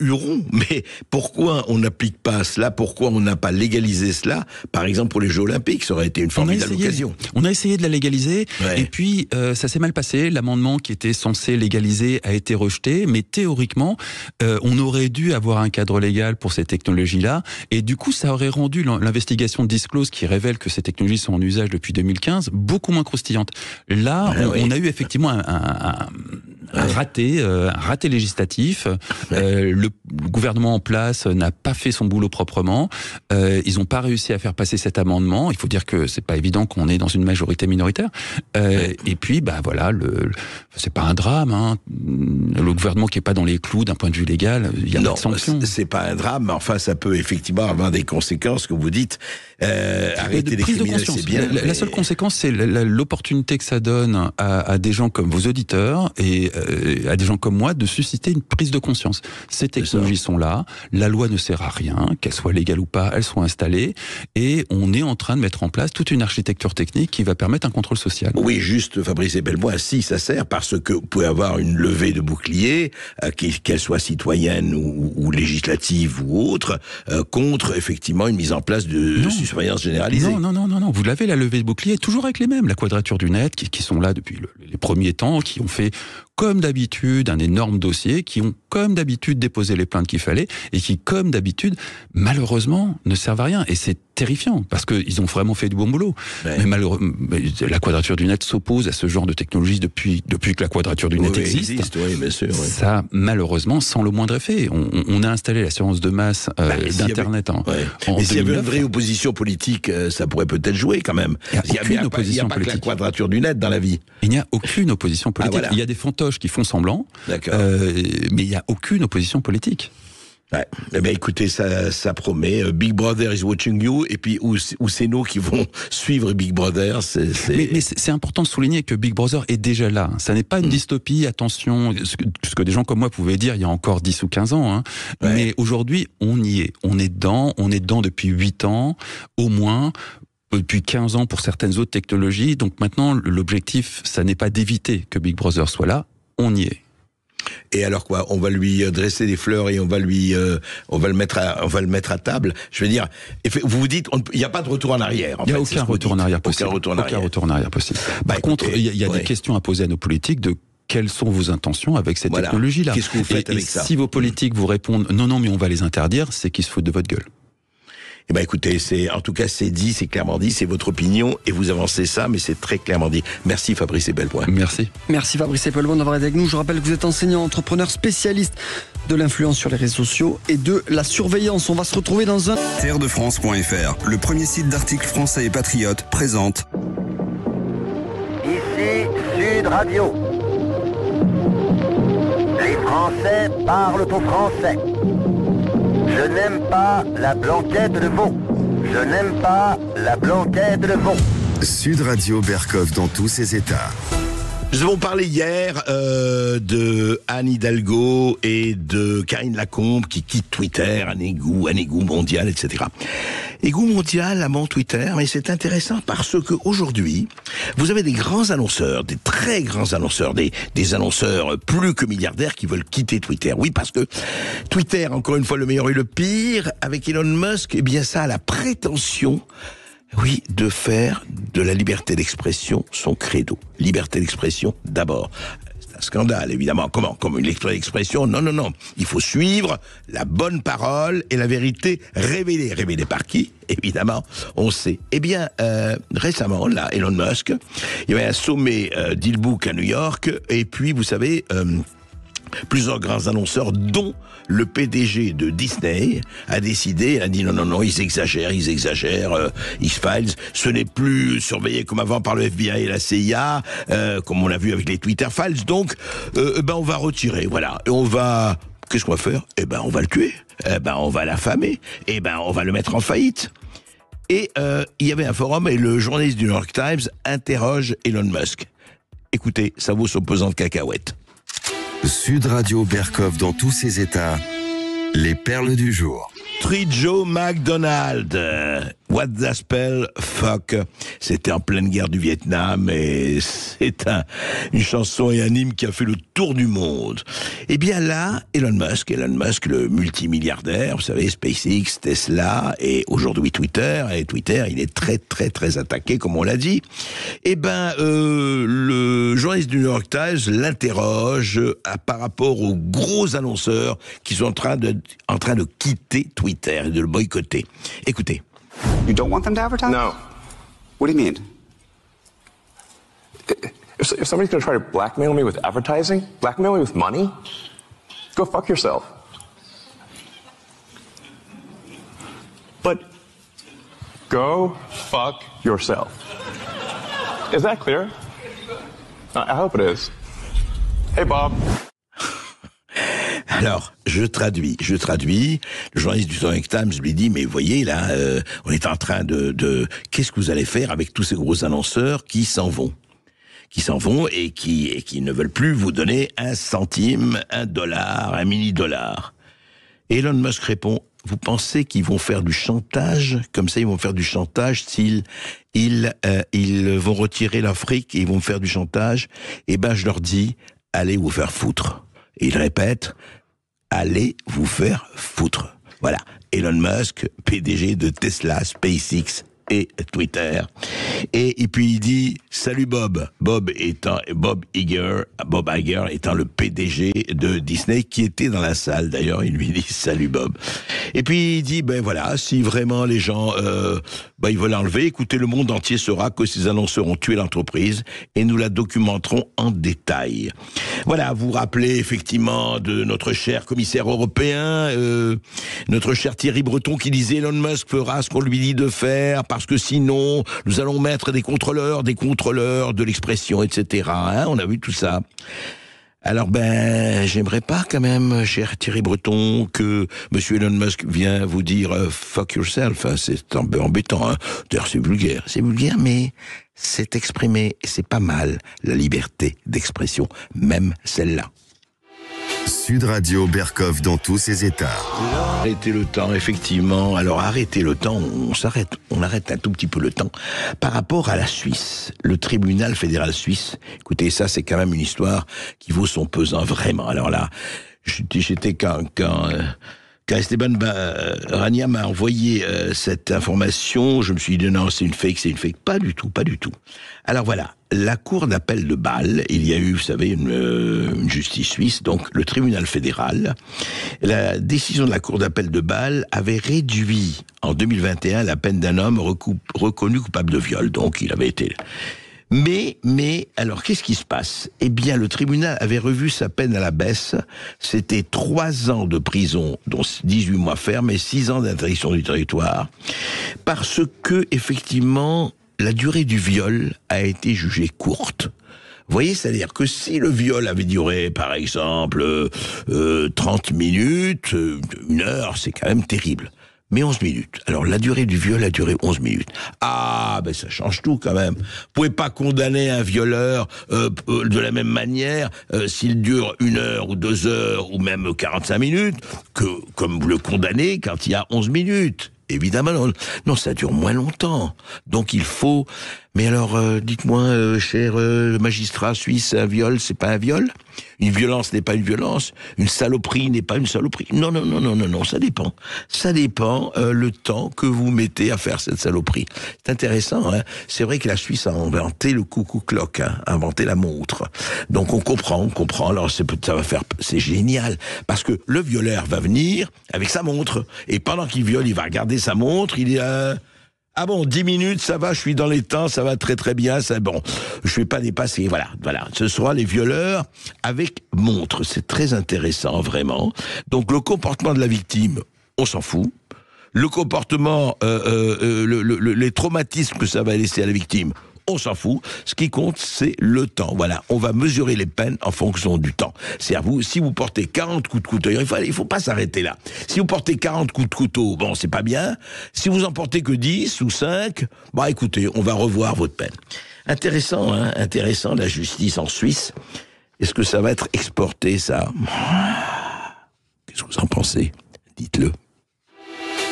Speaker 6: Huron, mais pourquoi on n'applique pas cela? Pourquoi on n'a pas légalisé cela? Par exemple, pour les Jeux Olympiques, ça aurait été une formidable occasion.
Speaker 11: On a essayé de la légaliser, et puis ça s'est mal passé. L'amendement qui était censé légaliser a été rejeté, mais théoriquement, on aurait dû avoir un cadre légal pour ces technologies-là, et du coup, ça aurait rendu l'investigation de Disclose, qui révèle que ces technologies sont en usage depuis 2015, beaucoup moins croustillante. Là, on a eu effectivement un raté législatif. Le gouvernement en place n'a pas fait son boulot proprement. Ils n'ont pas réussi à faire passer cet amendement. Il faut dire que c'est pas évident qu'on est dans une majorité minoritaire. Et puis, c'est pas un drame. Hein. Le gouvernement qui est pas dans les clous d'un point de vue légal, il y a pas de sanctions.
Speaker 6: C'est pas un drame, mais enfin, ça peut effectivement avoir des conséquences, que vous dites. Arrêter les criminels, c'est bien.
Speaker 11: La seule conséquence, c'est l'opportunité que ça donne à des gens comme vos auditeurs et à des gens comme moi de susciter une prise de conscience. Ces technologies sont là, la loi ne sert à rien, qu'elles soient légales ou pas, elles sont installées, et on est en train de mettre en place toute une architecture technique qui va permettre un contrôle social.
Speaker 6: Oui, juste, Fabrice Ebel-Moi, si ça sert, parce que vous pouvez avoir une levée de bouclier, qu'elle soit citoyenne ou législative ou autre, contre effectivement une mise en place de surveillance généralisée.
Speaker 11: Non, vous l'avez, la levée de bouclier, toujours avec les mêmes, la Quadrature du Net, qui sont là depuis les premiers temps, qui ont fait comme d'habitude un énorme dossier, qui ont comme d'habitude déposé les plaintes qu'il fallait, et qui comme d'habitude, malheureusement, ne servent à rien. Et c'est terrifiant, parce qu'ils ont vraiment fait du bon boulot. Ouais. Mais malheureusement, la Quadrature du Net s'oppose à ce genre de technologie depuis que la Quadrature du Net existe.
Speaker 6: Oui, bien sûr. Oui.
Speaker 11: Ça, malheureusement, sans le moindre effet. On a installé la surveillance de masse d'Internet en 2009.
Speaker 6: Mais s'il y avait une vraie opposition politique, ça pourrait peut-être jouer quand même. Il n'y a pas que la Quadrature du Net dans la vie.
Speaker 11: Il n'y a aucune opposition politique. Il y a des fantoches qui font semblant, mais il n'y a aucune opposition politique.
Speaker 6: Ouais. Eh bien, écoutez, ça promet. Big Brother is watching you, et puis où c'est nous qui vont suivre Big Brother.
Speaker 11: Mais c'est important de souligner que Big Brother est déjà là. Ça n'est pas une dystopie, attention, ce que des gens comme moi pouvaient dire il y a encore 10 ou 15 ans. Hein. Ouais. Mais aujourd'hui, on y est. On est dedans depuis 8 ans, au moins. Depuis 15 ans pour certaines autres technologies. Donc maintenant, l'objectif, ça n'est pas d'éviter que Big Brother soit là, on y est.
Speaker 6: Et alors quoi? On va lui dresser des fleurs et on va le mettre à table. Je veux dire, vous vous dites, il n'y a pas de retour en arrière.
Speaker 11: Il n'y a aucun retour en arrière possible. Aucun retour en arrière possible. Par contre, il y a des questions à poser à nos politiques de quelles sont vos intentions avec cette technologie-là?
Speaker 6: Qu'est-ce que vous faites avec ça?
Speaker 11: Si vos politiques vous répondent non, mais on va les interdire, c'est qu'ils se foutent de votre gueule.
Speaker 6: Eh ben écoutez, en tout cas c'est dit, c'est clairement dit, c'est votre opinion et vous avancez ça, mais c'est très clairement dit. Merci Fabrice Ebel-Moi.
Speaker 11: Merci.
Speaker 12: Merci Fabrice Ebel-Moi d'avoir été avec nous. Je rappelle que vous êtes enseignant, entrepreneur, spécialiste de l'influence sur les réseaux sociaux et de la surveillance. On va se retrouver dans un...
Speaker 10: Terredefrance.fr, le premier site d'articles français et patriotes, présente...
Speaker 7: Ici Sud Radio. Les Français parlent au français. Je n'aime pas la blanquette de veau. Je n'aime pas la blanquette de veau.
Speaker 1: Sud Radio Berkov dans tous ses états.
Speaker 6: Nous avons parlé hier de Anne Hidalgo et de Karine Lacombe qui quittent Twitter, un égout mondial, etc. Égout mondial, amant Twitter, mais c'est intéressant parce que aujourd'hui, vous avez des grands annonceurs, des très grands annonceurs, des annonceurs plus que milliardaires qui veulent quitter Twitter. Oui, parce que Twitter, encore une fois, le meilleur et le pire, avec Elon Musk, eh bien ça a la prétention... Oui, de faire de la liberté d'expression son credo. Liberté d'expression d'abord. C'est un scandale, évidemment. Comment? Comme une liberté d'expression? Non. Il faut suivre la bonne parole et la vérité révélée. Révélée par qui? Évidemment, on sait. Eh bien, récemment, là, Elon Musk, il y avait un sommet d'Hillbook à New York, et puis, vous savez... Plusieurs grands annonceurs, dont le PDG de Disney, a décidé, a dit non, ils exagèrent, X-Files, ce n'est plus surveillé comme avant par le FBI et la CIA, comme on l'a vu avec les Twitter Files, donc on va retirer, voilà, et on va... Qu'est-ce qu'on va faire ? On va le tuer, on va l'affamer, on va le mettre en faillite. Et il y avait un forum et le journaliste du New York Times interroge Elon Musk. Écoutez, ça vaut son pesant de cacahuètes.
Speaker 1: Sud Radio Berkov dans tous ses états, les perles du jour.
Speaker 6: Joe McDonald, What the Spell Fuck. C'était en pleine guerre du Vietnam et c'est une chanson et un hymne qui a fait le tour du monde. Et bien là, Elon Musk, le multimilliardaire, vous savez, SpaceX, Tesla et aujourd'hui Twitter. Et Twitter, il est très très très attaqué, comme on l'a dit. Le journaliste du New York Times l'interroge par rapport aux gros annonceurs qui sont en train de quitter Twitter et de le boycotter. Écoutez.
Speaker 13: You don't want them to advertise?
Speaker 14: No.
Speaker 13: What do you mean?
Speaker 14: If somebody's going to try to blackmail me with advertising, blackmail me with money, go fuck yourself. But go fuck yourself. Is that clear? I hope it is. Hey, Bob.
Speaker 6: Alors, je traduis. Le journaliste du New York Times lui dit, mais voyez, là, on est en train de... Qu'est-ce que vous allez faire avec tous ces gros annonceurs qui s'en vont et qui ne veulent plus vous donner un centime, $1, un mini-dollar. Et Elon Musk répond, vous pensez qu'ils vont faire du chantage? Comme ça, ils vont faire du chantage s'ils vont retirer l'Afrique et ils vont faire du chantage? Je leur dis, allez vous faire foutre. Et il répète, allez vous faire foutre. Voilà, Elon Musk, PDG de Tesla, SpaceX et Twitter. Et puis il dit, salut Bob. Bob Iger étant le PDG de Disney, qui était dans la salle d'ailleurs, il lui dit, salut Bob. Et puis il dit, si vraiment les gens ils veulent enlever, écoutez, le monde entier saura que ces annonceurs ont tué l'entreprise et nous la documenterons en détail. Voilà, vous vous rappelez effectivement de notre cher commissaire européen, notre cher Thierry Breton qui disait Elon Musk fera ce qu'on lui dit de faire parce que sinon nous allons mettre des contrôleurs de l'expression, etc. On a vu tout ça. Alors j'aimerais pas quand même, cher Thierry Breton, que monsieur Elon Musk vient vous dire fuck yourself. C'est un peu embêtant. D'ailleurs, c'est vulgaire, mais c'est exprimé et c'est pas mal, la liberté d'expression, même celle-là.
Speaker 1: Sud Radio Berkov dans tous ses états.
Speaker 6: Arrêtez le temps, effectivement. Alors arrêtez le temps, on arrête un tout petit peu le temps par rapport à la Suisse, le tribunal fédéral suisse. Écoutez, ça c'est quand même une histoire qui vaut son pesant, vraiment. Alors là, j'étais quand Esteban Rania m'a envoyé cette information, je me suis dit non, c'est une fake. Pas du tout. Alors voilà, la cour d'appel de Bâle, il y a eu, vous savez, une justice suisse, donc le tribunal fédéral. La décision de la cour d'appel de Bâle avait réduit en 2021 la peine d'un homme reconnu coupable de viol, donc il avait été... Mais, alors, qu'est-ce qui se passe? Eh bien, le tribunal avait revu sa peine à la baisse. C'était 3 ans de prison, dont 18 mois ferme et 6 ans d'interdiction du territoire. Parce que, effectivement, la durée du viol a été jugée courte. Vous voyez, c'est-à-dire que si le viol avait duré, par exemple, 30 minutes, 1 heure, c'est quand même terrible. Mais 11 minutes. Alors, la durée du viol a duré 11 minutes. Ah, ça change tout quand même. Vous pouvez pas condamner un violeur de la même manière s'il dure 1 heure ou 2 heures ou même 45 minutes que comme vous le condamnez quand il y a 11 minutes. Évidemment, non, ça dure moins longtemps. Donc il faut... Mais alors, dites-moi, cher magistrat suisse, un viol, c'est pas un viol? Une violence n'est pas une violence? Une saloperie n'est pas une saloperie? Non, ça dépend. Ça dépend le temps que vous mettez à faire cette saloperie. C'est intéressant, hein. C'est vrai que la Suisse a inventé le coucou clock, a inventé la montre. Donc on comprend. Alors c'est génial. Parce que le violeur va venir avec sa montre. Et pendant qu'il viole, il va regarder sa montre, il est Ah bon, 10 minutes, ça va, je suis dans les temps, ça va très très bien, c'est bon. Je ne vais pas dépasser, voilà. Ce sera les violeurs avec montre. C'est très intéressant, vraiment. Donc le comportement de la victime, on s'en fout. Le comportement, les traumatismes que ça va laisser à la victime, on s'en fout. Ce qui compte, c'est le temps. Voilà, on va mesurer les peines en fonction du temps. C'est-à-dire, si vous portez 40 coups de couteau, il faut pas s'arrêter là. Si vous portez 40 coups de couteau, bon, c'est pas bien. Si vous en portez que 10 ou 5, bah écoutez, on va revoir votre peine. Intéressant, hein, intéressant, la justice en Suisse. Est-ce que ça va être exporté, ça? Qu'est-ce que vous en pensez? Dites-le.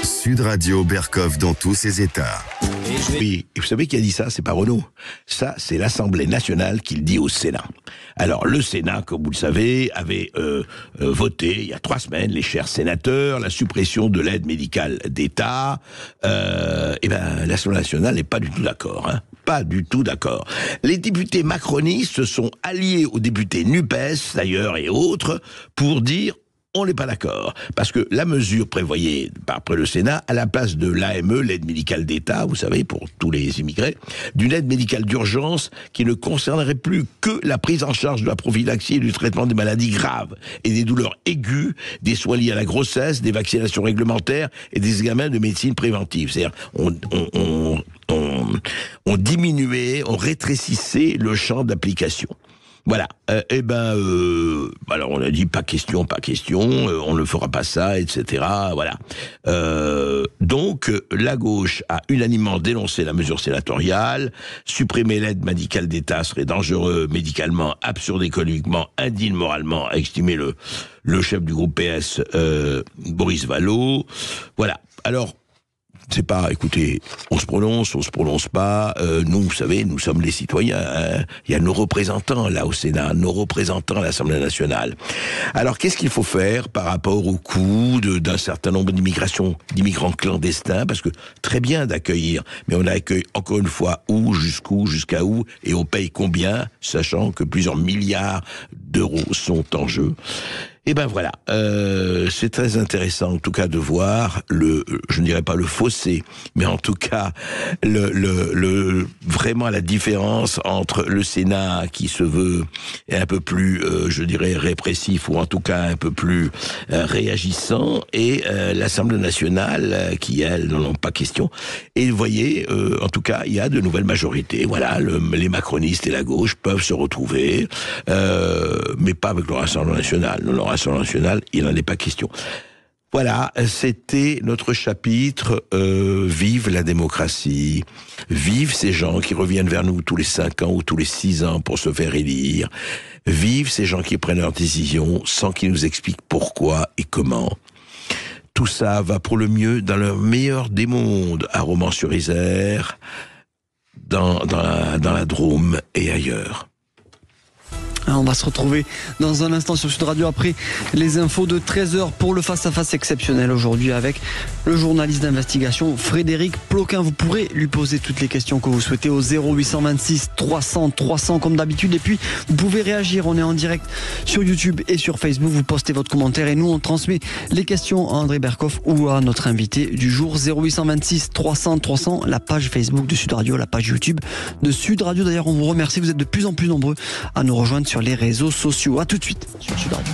Speaker 1: Sud Radio Berkoff dans tous ses états.
Speaker 6: Oui, et vous savez qui a dit ça? C'est pas Renaud. Ça, c'est l'Assemblée nationale qui le dit au Sénat. Alors, le Sénat, comme vous le savez, avait voté, il y a 3 semaines, les chers sénateurs, la suppression de l'aide médicale d'État. L'Assemblée nationale n'est pas du tout d'accord, hein. Pas du tout d'accord. Les députés macronistes se sont alliés aux députés NUPES, d'ailleurs, et autres, pour dire on n'est pas d'accord, parce que la mesure prévoyée par le Sénat, à la place de l'AME, l'aide médicale d'État, vous savez, pour tous les immigrés, d'une aide médicale d'urgence qui ne concernerait plus que la prise en charge de la prophylaxie et du traitement des maladies graves et des douleurs aiguës, des soins liés à la grossesse, des vaccinations réglementaires et des examens de médecine préventive. C'est-à-dire, on diminuait, on rétrécissait le champ d'application. Voilà. Alors on a dit pas question, on ne fera pas ça, etc. Voilà. Donc la gauche a unanimement dénoncé la mesure sénatoriale. Supprimer l'aide médicale d'État serait dangereux médicalement, absurde économiquement, indigne moralement, a estimé le chef du groupe PS, Boris Vallaud. Voilà. Alors. C'est pas, écoutez, on se prononce pas, nous, vous savez, nous sommes les citoyens, hein. Il y a nos représentants, là, au Sénat, nos représentants à l'Assemblée nationale. Alors, qu'est-ce qu'il faut faire par rapport au coût d'un certain nombre d'immigrants clandestins? Parce que, très bien d'accueillir, mais on accueille, encore une fois, jusqu'à où, et on paye combien, sachant que plusieurs milliards d'euros sont en jeu. Et ben voilà, c'est très intéressant en tout cas de voir je ne dirais pas le fossé, mais en tout cas vraiment la différence entre le Sénat qui se veut un peu plus, je dirais répressif ou en tout cas un peu plus réagissant et l'Assemblée nationale qui elle n'en ont pas question. Et vous voyez, en tout cas il y a de nouvelles majorités. Voilà, les macronistes et la gauche peuvent se retrouver, mais pas avec le Rassemblement national. L'Assemblée nationale, il n'en est pas question. Voilà, c'était notre chapitre Vive la démocratie, vive ces gens qui reviennent vers nous tous les 5 ans ou tous les 6 ans pour se faire élire, vive ces gens qui prennent leurs décisions sans qu'ils nous expliquent pourquoi et comment. Tout ça va pour le mieux dans le meilleur des mondes, à Romans-sur-Isère, dans la Drôme et ailleurs.
Speaker 12: On va se retrouver dans un instant sur Sud Radio après les infos de 13h pour le face-à-face exceptionnel aujourd'hui avec le journaliste d'investigation Frédéric Ploquin. Vous pourrez lui poser toutes les questions que vous souhaitez au 0826 300 300 comme d'habitude. Et puis vous pouvez réagir, on est en direct sur YouTube et sur Facebook. Vous postez votre commentaire et nous on transmet les questions à André Berkoff ou à notre invité du jour. 0826 300 300, la page Facebook de Sud Radio, la page YouTube de Sud Radio. D'ailleurs on vous remercie, vous êtes de plus en plus nombreux à nous rejoindre sur les réseaux sociaux. À tout de suite sur Sud Radio.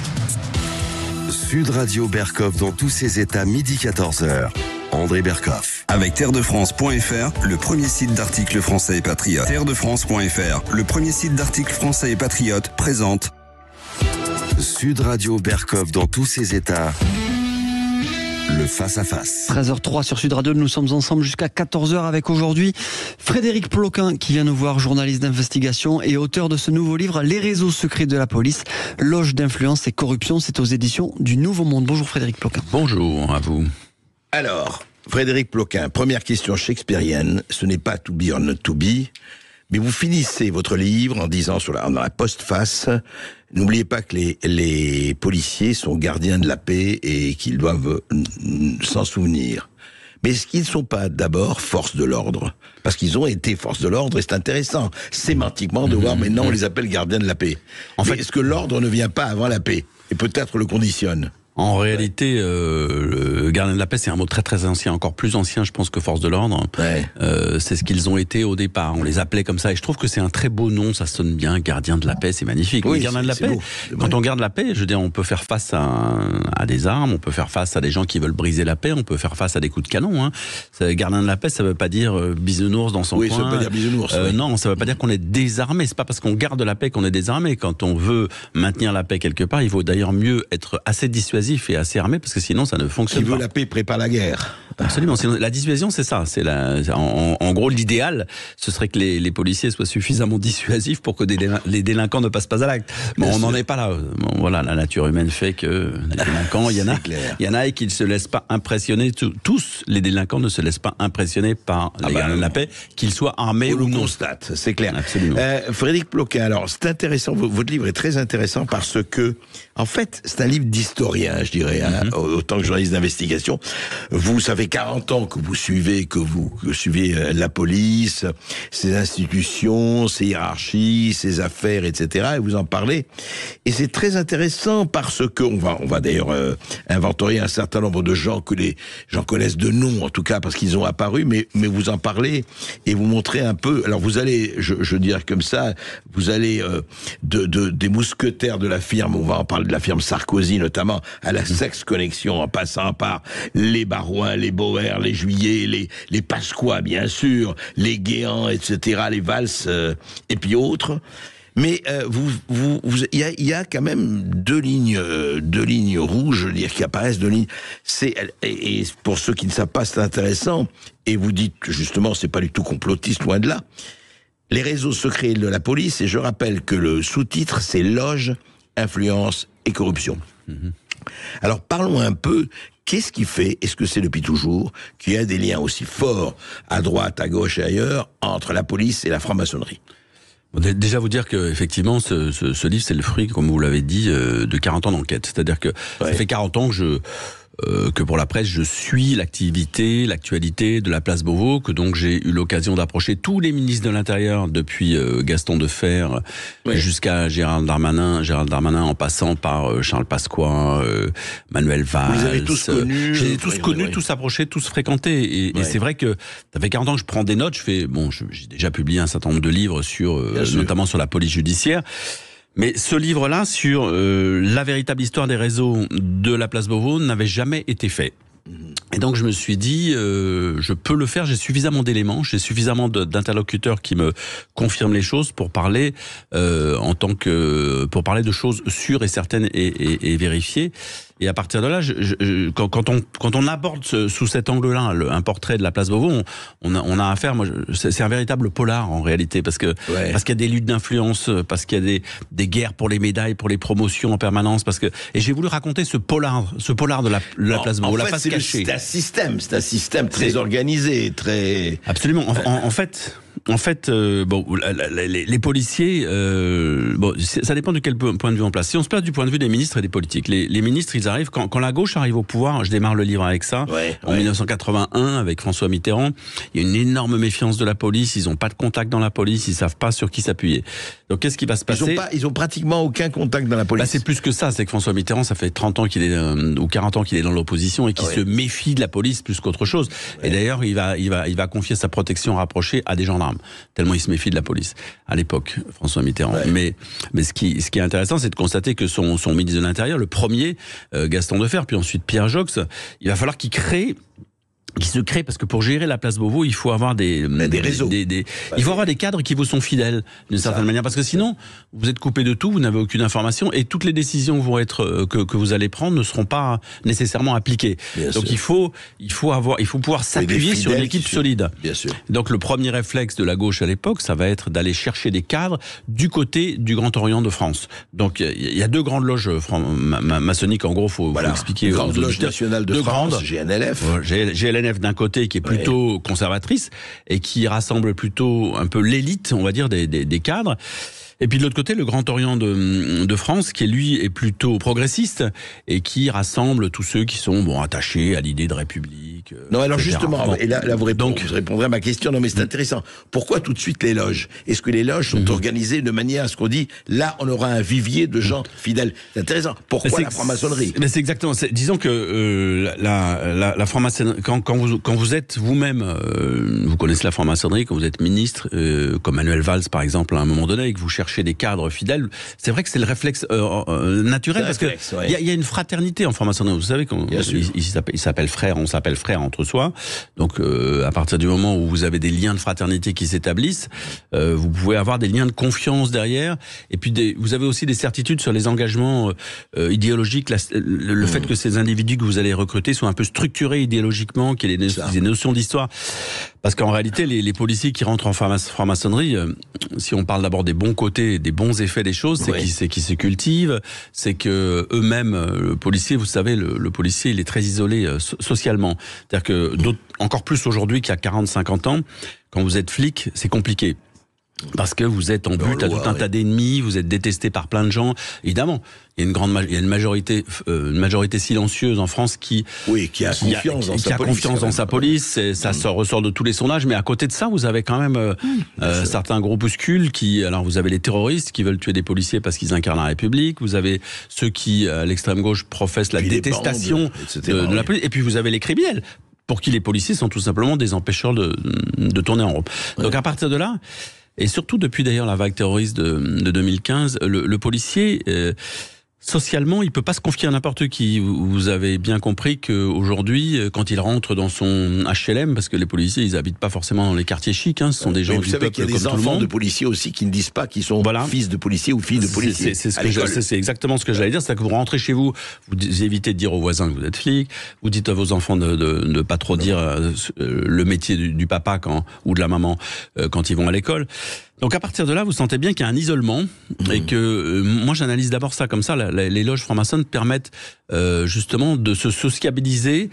Speaker 1: Sud Radio Berkoff dans tous ses états, midi 14h. André Berkoff.
Speaker 10: Avec terredefrance.fr, le premier site d'articles français et patriotes. Terredefrance.fr, le premier site d'articles français et patriotes, présente
Speaker 1: Sud Radio Berkoff dans tous ses états. Le face-à-face.
Speaker 12: 13h03 sur Sud Radio, nous sommes ensemble jusqu'à 14h avec aujourd'hui Frédéric Ploquin qui vient nous voir, journaliste d'investigation et auteur de ce nouveau livre Les réseaux secrets de la police, loge d'influence et corruption. C'est aux éditions du Nouveau Monde. Bonjour Frédéric Ploquin.
Speaker 11: Bonjour à vous.
Speaker 6: Alors, Frédéric Ploquin, première question shakespearienne, ce n'est pas to be or not to be, mais vous finissez votre livre en disant dans la postface, n'oubliez pas que les policiers sont gardiens de la paix et qu'ils doivent s'en souvenir. Mais est-ce qu'ils ne sont pas d'abord force de l'ordre? Parce qu'ils ont été force de l'ordre et c'est intéressant, sémantiquement, de voir maintenant on les appelle gardiens de la paix. En fait, est-ce que l'ordre ne vient pas avant la paix? Et peut-être le conditionne?
Speaker 11: En réalité, le gardien de la paix, c'est un mot très très ancien, encore plus ancien, je pense, que force de l'ordre. C'est ce qu'ils ont été au départ. On les appelait comme ça, et je trouve que c'est un très beau nom. Ça sonne bien, gardien de la paix, c'est magnifique.
Speaker 6: Oui,
Speaker 11: gardien de la paix. Quand on garde la paix, je veux dire, on peut faire face à des armes, on peut faire face à des gens qui veulent briser la paix, on peut faire face à des coups de canon. Hein. Gardien de la paix, ça veut pas dire bisounours dans son coin.
Speaker 6: Oui, ça veut pas dire bisounours.
Speaker 11: Non, ça veut pas dire qu'on est désarmé. C'est pas parce qu'on garde la paix qu'on est désarmé. Quand on veut maintenir la paix quelque part, il vaut d'ailleurs mieux être assez dissuasif et assez armé, parce que sinon ça ne fonctionne pas.
Speaker 6: Qui veut la paix prépare la guerre.
Speaker 11: Absolument. La dissuasion, c'est ça. En gros, l'idéal, ce serait que les policiers soient suffisamment dissuasifs pour que les délinquants ne passent pas à l'acte. Bon, on n'en est pas là. Bon, voilà, la nature humaine fait que les délinquants, il y en a et qui ne se laissent pas impressionner. Tous les délinquants ne se laissent pas impressionner par les gardiens de la paix, qu'ils soient armés ou non.
Speaker 6: On le constate, c'est clair.
Speaker 11: Absolument.
Speaker 6: Frédéric Ploquin, alors c'est intéressant. Votre livre est très intéressant parce que, en fait, c'est un livre d'historien, je dirais, autant que journaliste d'investigation. Vous savez 40 ans que vous suivez, la police, ses institutions, ses hiérarchies, ses affaires, etc. Et vous en parlez. Et c'est très intéressant parce que on va d'ailleurs inventorier un certain nombre de gens que les gens connaissent de nom, en tout cas parce qu'ils ont apparu, mais vous en parlez et vous montrez un peu. Alors vous allez, je dirais comme ça, vous allez des mousquetaires de la firme, on va en parler de la firme Sarkozy notamment, à la Sex Connection, en passant par les Barouin, les Bauer, les Juillet, les Pasqua, bien sûr, les Guéant, etc., les Valls, et puis autres. Mais il y a quand même deux lignes rouges, je veux dire, qui apparaissent, deux lignes. Et pour ceux qui ne savent pas, c'est intéressant. Et vous dites justement, c'est pas du tout complotiste, loin de là. Les réseaux secrets de la police, et je rappelle que le sous-titre, c'est loge, influence et corruption. Alors parlons un peu. Qu'est-ce qui fait, est-ce que c'est depuis toujours, qu'il y a des liens aussi forts à droite, à gauche et ailleurs entre la police et la franc-maçonnerie?
Speaker 11: Déjà vous dire que effectivement ce livre, c'est le fruit, comme vous l'avez dit, de 40 ans d'enquête. C'est-à-dire que ça fait 40 ans que pour la presse, je suis l'actualité de la place Beauvau, que donc j'ai eu l'occasion d'approcher tous les ministres de l'Intérieur, depuis Gaston Defferre jusqu'à Gérald Darmanin, en passant par Charles Pasqua, Manuel Valls.
Speaker 6: Vous les avez tous connus.
Speaker 11: J'ai tous connus, tous approchés, tous fréquentés. Et c'est vrai que ça fait 40 ans que je prends des notes. J'ai déjà publié un certain nombre de livres notamment sur la police judiciaire. Mais ce livre-là, sur la véritable histoire des réseaux de la place Beauvau, n'avait jamais été fait. Et donc je me suis dit, je peux le faire, j'ai suffisamment d'éléments, j'ai suffisamment d'interlocuteurs qui me confirment les choses pour parler pour parler de choses sûres et certaines et vérifiées. Et à partir de là, quand on aborde sous cet angle-là un portrait de la place Beauvau, on a affaire, c'est un véritable polar en réalité, parce qu'il y a des luttes d'influence, parce qu'il y a des guerres pour les médailles, pour les promotions en permanence, et j'ai voulu raconter ce polar de la place Beauvau, la face cachée.
Speaker 6: C'est un système très organisé, très...
Speaker 11: Absolument. En fait, les policiers, ça dépend de quel point de vue on place. Si on se place du point de vue des ministres et des politiques, les ministres, ils arrivent, quand la gauche arrive au pouvoir, je démarre le livre avec ça, en 1981, avec François Mitterrand, il y a une énorme méfiance de la police, ils n'ont pas de contact dans la police, ils savent pas sur qui s'appuyer. Donc qu'est-ce qui va se passer?
Speaker 6: Ils ont pratiquement aucun contact dans la police.
Speaker 11: C'est plus que ça, c'est que François Mitterrand, ça fait 30 ans qu'il est, ou 40 ans qu'il est dans l'opposition et qu'il se méfie de la police plus qu'autre chose. Et d'ailleurs, il va confier sa protection rapprochée à des gendarmes, tellement il se méfie de la police à l'époque, François Mitterrand. Mais ce qui est intéressant, c'est de constater que son ministre de l'Intérieur, le premier, Gaston Defferre, puis ensuite Pierre Joxe, il va falloir qu'il se crée, parce que pour gérer la place Beauvau, il faut avoir des
Speaker 6: réseaux.
Speaker 11: Il faut avoir des cadres qui vous sont fidèles, d'une certaine manière, parce que sinon, vous êtes coupé de tout, vous n'avez aucune information, et toutes les décisions que vous allez prendre ne seront pas nécessairement appliquées. Donc il faut pouvoir s'appuyer sur une équipe solide.
Speaker 6: Bien sûr.
Speaker 11: Donc le premier réflexe de la gauche à l'époque, ça va être d'aller chercher des cadres du côté du Grand Orient de France. Donc il y a deux grandes loges maçonniques, en gros, faut expliquer.
Speaker 6: Grande loge nationale de France, GNLF.
Speaker 11: GNLF d'un côté qui est plutôt conservatrice et qui rassemble plutôt un peu l'élite, on va dire, des cadres.
Speaker 8: Et puis de l'autre côté, le Grand Orient de France, qui lui est plutôt progressiste et qui rassemble tous ceux qui sont attachés à l'idée de république.
Speaker 6: Non, alors justement, et là vous répondrez à ma question. Non, mais c'est intéressant. Pourquoi tout de suite les loges? Est-ce que les loges sont organisées de manière à ce qu'on dit, là, on aura un vivier de gens fidèles? C'est intéressant. Pourquoi la franc-maçonnerie?
Speaker 8: Mais c'est exactement. Disons que la franc-maçonnerie, quand vous êtes vous-même, vous connaissez la franc-maçonnerie, quand vous êtes ministre, comme Manuel Valls par exemple, à un moment donné, et que vous cherchez des cadres fidèles, c'est vrai que c'est le réflexe naturel, parce que il y a une fraternité en franc-maçonnerie. Vous savez, il s'appelle frère, on s'appelle frère entre soi. Donc à partir du moment où vous avez des liens de fraternité qui s'établissent, vous pouvez avoir des liens de confiance derrière. Et puis vous avez aussi des certitudes sur les engagements idéologiques, le fait que ces individus que vous allez recruter soient un peu structurés idéologiquement, qu'il y ait des notions d'histoire. Parce qu'en réalité, les policiers qui rentrent en franc-maçonnerie, si on parle d'abord des bons côtés, des bons effets des choses, c'est qu'ils se cultivent, c'est que eux-mêmes, le policier, vous savez, le policier, il est très isolé socialement. C'est-à-dire que encore plus aujourd'hui qu'il y a 40-50 ans, quand vous êtes flic, c'est compliqué. Parce que vous êtes en but à tout un tas d'ennemis, vous êtes détesté par plein de gens. Évidemment, il y a une majorité silencieuse en France qui a confiance dans sa police. Ça ressort de tous les sondages. Mais à côté de ça, vous avez quand même certains groupuscules alors vous avez les terroristes qui veulent tuer des policiers parce qu'ils incarnent la République. Vous avez ceux qui, à l'extrême gauche, professent la détestation de la police. Et puis vous avez les criminels, pour qui les policiers sont tout simplement des empêcheurs de tourner en rond. Donc à partir de là, et surtout depuis d'ailleurs la vague terroriste de 2015, le policier, socialement, il peut pas se confier à n'importe qui. Vous avez bien compris qu'aujourd'hui, quand il rentre dans son HLM, parce que les policiers, ils habitent pas forcément dans les quartiers chics, ce sont des gens du peuple comme tout le monde. Vous savez qu'il y a des enfants de policiers aussi qui ne disent pas qu'ils sont fils de policiers ou filles de policiers. C'est exactement ce que j'allais dire. C'est que vous rentrez chez vous, vous évitez de dire aux voisins que vous êtes flic, vous dites à vos enfants de pas trop dire le métier du papa ou de la maman quand ils vont à l'école. Donc à partir de là, vous sentez bien qu'il y a un isolement et que moi j'analyse d'abord ça comme ça. Les loges franc-maçonnes permettent justement de se sociabiliser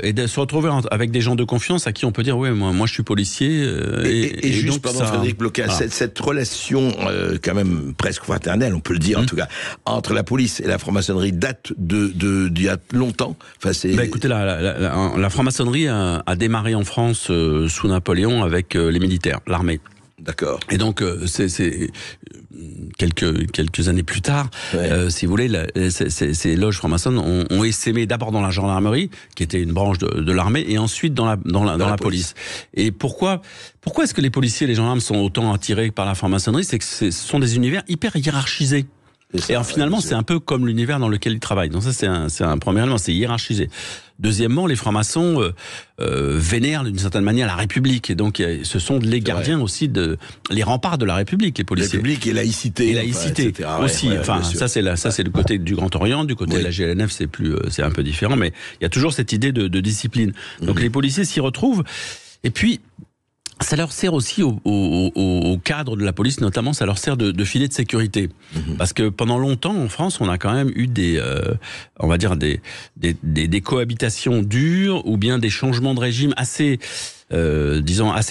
Speaker 8: et de se retrouver avec des gens de confiance à qui on peut dire moi je suis policier.
Speaker 6: Et juste, donc, pardon, Frédéric Ploquin, cette relation quand même presque fraternelle, on peut le dire en tout cas, entre la police et la franc-maçonnerie date d'il y a longtemps.
Speaker 8: Écoutez, la franc-maçonnerie a démarré en France sous Napoléon avec les militaires, l'armée.
Speaker 6: D'accord.
Speaker 8: Et donc, c'est quelques années plus tard, si vous voulez, ces loges franc-maçonnes ont essaimé d'abord dans la gendarmerie, qui était une branche de l'armée, et ensuite dans la police. Et pourquoi est-ce que les policiers et les gendarmes sont autant attirés par la franc-maçonnerie? C'est que ce sont des univers hyper hiérarchisés. Et finalement, c'est un peu comme l'univers dans lequel ils travaillent. Donc ça, c'est un premier élément, c'est hiérarchisé. Deuxièmement, les francs-maçons vénèrent d'une certaine manière la République. Et donc, ce sont les gardiens aussi les remparts de la République, les policiers.
Speaker 6: République et laïcité.
Speaker 8: Et laïcité aussi. Ça, c'est le côté du Grand Orient. Du côté de la GLNF, c'est un peu différent. Mais il y a toujours cette idée de discipline. Donc, les policiers s'y retrouvent. Et puis, ça leur sert aussi au cadre de la police, notamment, ça leur sert de filet de sécurité. Parce que pendant longtemps, en France, on a quand même eu on va dire des cohabitations dures ou bien des changements de régime assez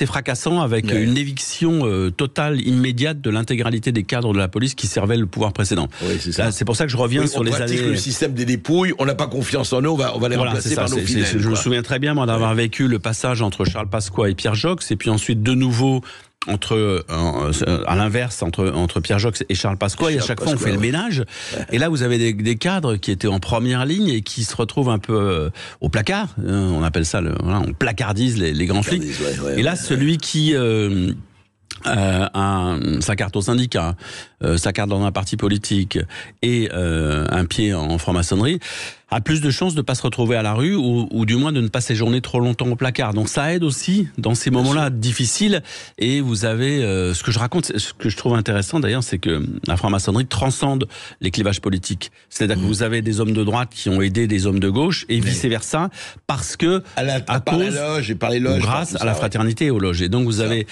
Speaker 8: fracassants, avec une éviction totale, immédiate de l'intégralité des cadres de la police qui servaient le pouvoir précédent. C'est pour ça que je reviens sur les années.
Speaker 6: Le système des dépouilles, on n'a pas confiance en eux, on va les remplacer par nos fidèles.
Speaker 8: Je me souviens très bien, moi, d'avoir vécu le passage entre Charles Pasqua et Pierre Joxe, et puis ensuite de nouveau à l'inverse entre Pierre Joxe et Charles Pasqua, et à chaque fois on fait le ménage. Et là vous avez des cadres qui étaient en première ligne et qui se retrouvent un peu au placard. On appelle ça on placardise les grands flics. Et là celui qui sa carte au syndicat, sa carte dans un parti politique et un pied en franc-maçonnerie, a plus de chances de ne pas se retrouver à la rue ou du moins de ne pas séjourner trop longtemps au placard. Donc ça aide aussi dans ces moments-là difficiles. Et vous avez ce que je raconte, ce que je trouve intéressant d'ailleurs, c'est que la franc-maçonnerie transcende les clivages politiques. C'est-à-dire que vous avez des hommes de droite qui ont aidé des hommes de gauche et vice-versa, parce que grâce à la fraternité et aux loges. Et donc vous avez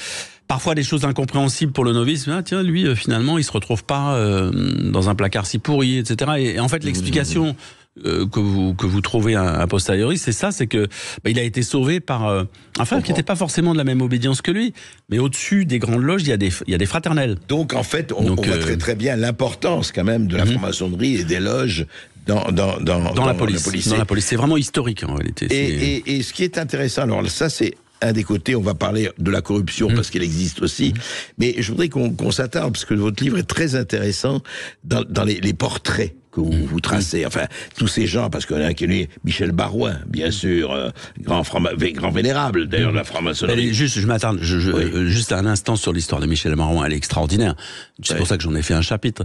Speaker 8: parfois des choses incompréhensibles pour le novice. Tiens, lui, finalement, il se retrouve pas dans un placard si pourri, etc. Et en fait, l'explication
Speaker 15: que vous trouvez a posteriori, c'est ça, c'est que il a été sauvé par un frère qui n'était pas forcément de la même obédience que lui, mais au-dessus des grandes loges, il y a des fraternels.
Speaker 6: Donc en fait, on voit très très bien l'importance quand même de la franc-maçonnerie et des loges dans
Speaker 15: la police. Dans la police, c'est vraiment historique en réalité.
Speaker 6: Et ce qui est intéressant, alors ça c'est un des côtés, on va parler de la corruption parce qu'elle existe aussi, mais je voudrais qu'on s'attarde, parce que votre livre est très intéressant dans les portraits que vous tracez, enfin, tous ces gens, parce qu'on a un qui est Michel Barouin, bien sûr, grand vénérable, d'ailleurs, de la franc-maçonnerie.
Speaker 15: Je m'attarde, juste un instant sur l'histoire de Michel Barouin, elle est extraordinaire. C'est pour ça que j'en ai fait un chapitre.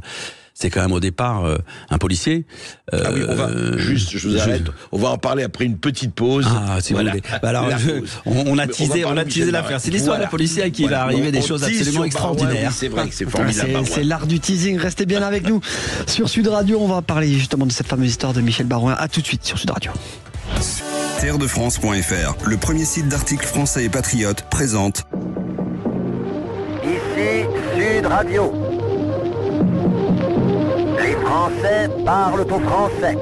Speaker 15: C'est quand même au départ un policier.
Speaker 6: Ah oui, on va je vous arrête. On va en parler après une petite pause.
Speaker 15: Ah, si vous voulez. Alors, on a teasé l'affaire. C'est l'histoire d'un policier à qui va arriver des choses absolument extraordinaires.
Speaker 6: Oui, c'est vrai que c'est formidable.
Speaker 12: C'est l'art du teasing. Restez bien avec nous sur Sud Radio. On va parler justement de cette fameuse histoire de Michel Barouin. À tout de suite sur Sud Radio.
Speaker 10: Terredefrance.fr, le premier site d'articles français et patriotes, présente.
Speaker 7: Ici Sud Radio. Les Français parlent au français.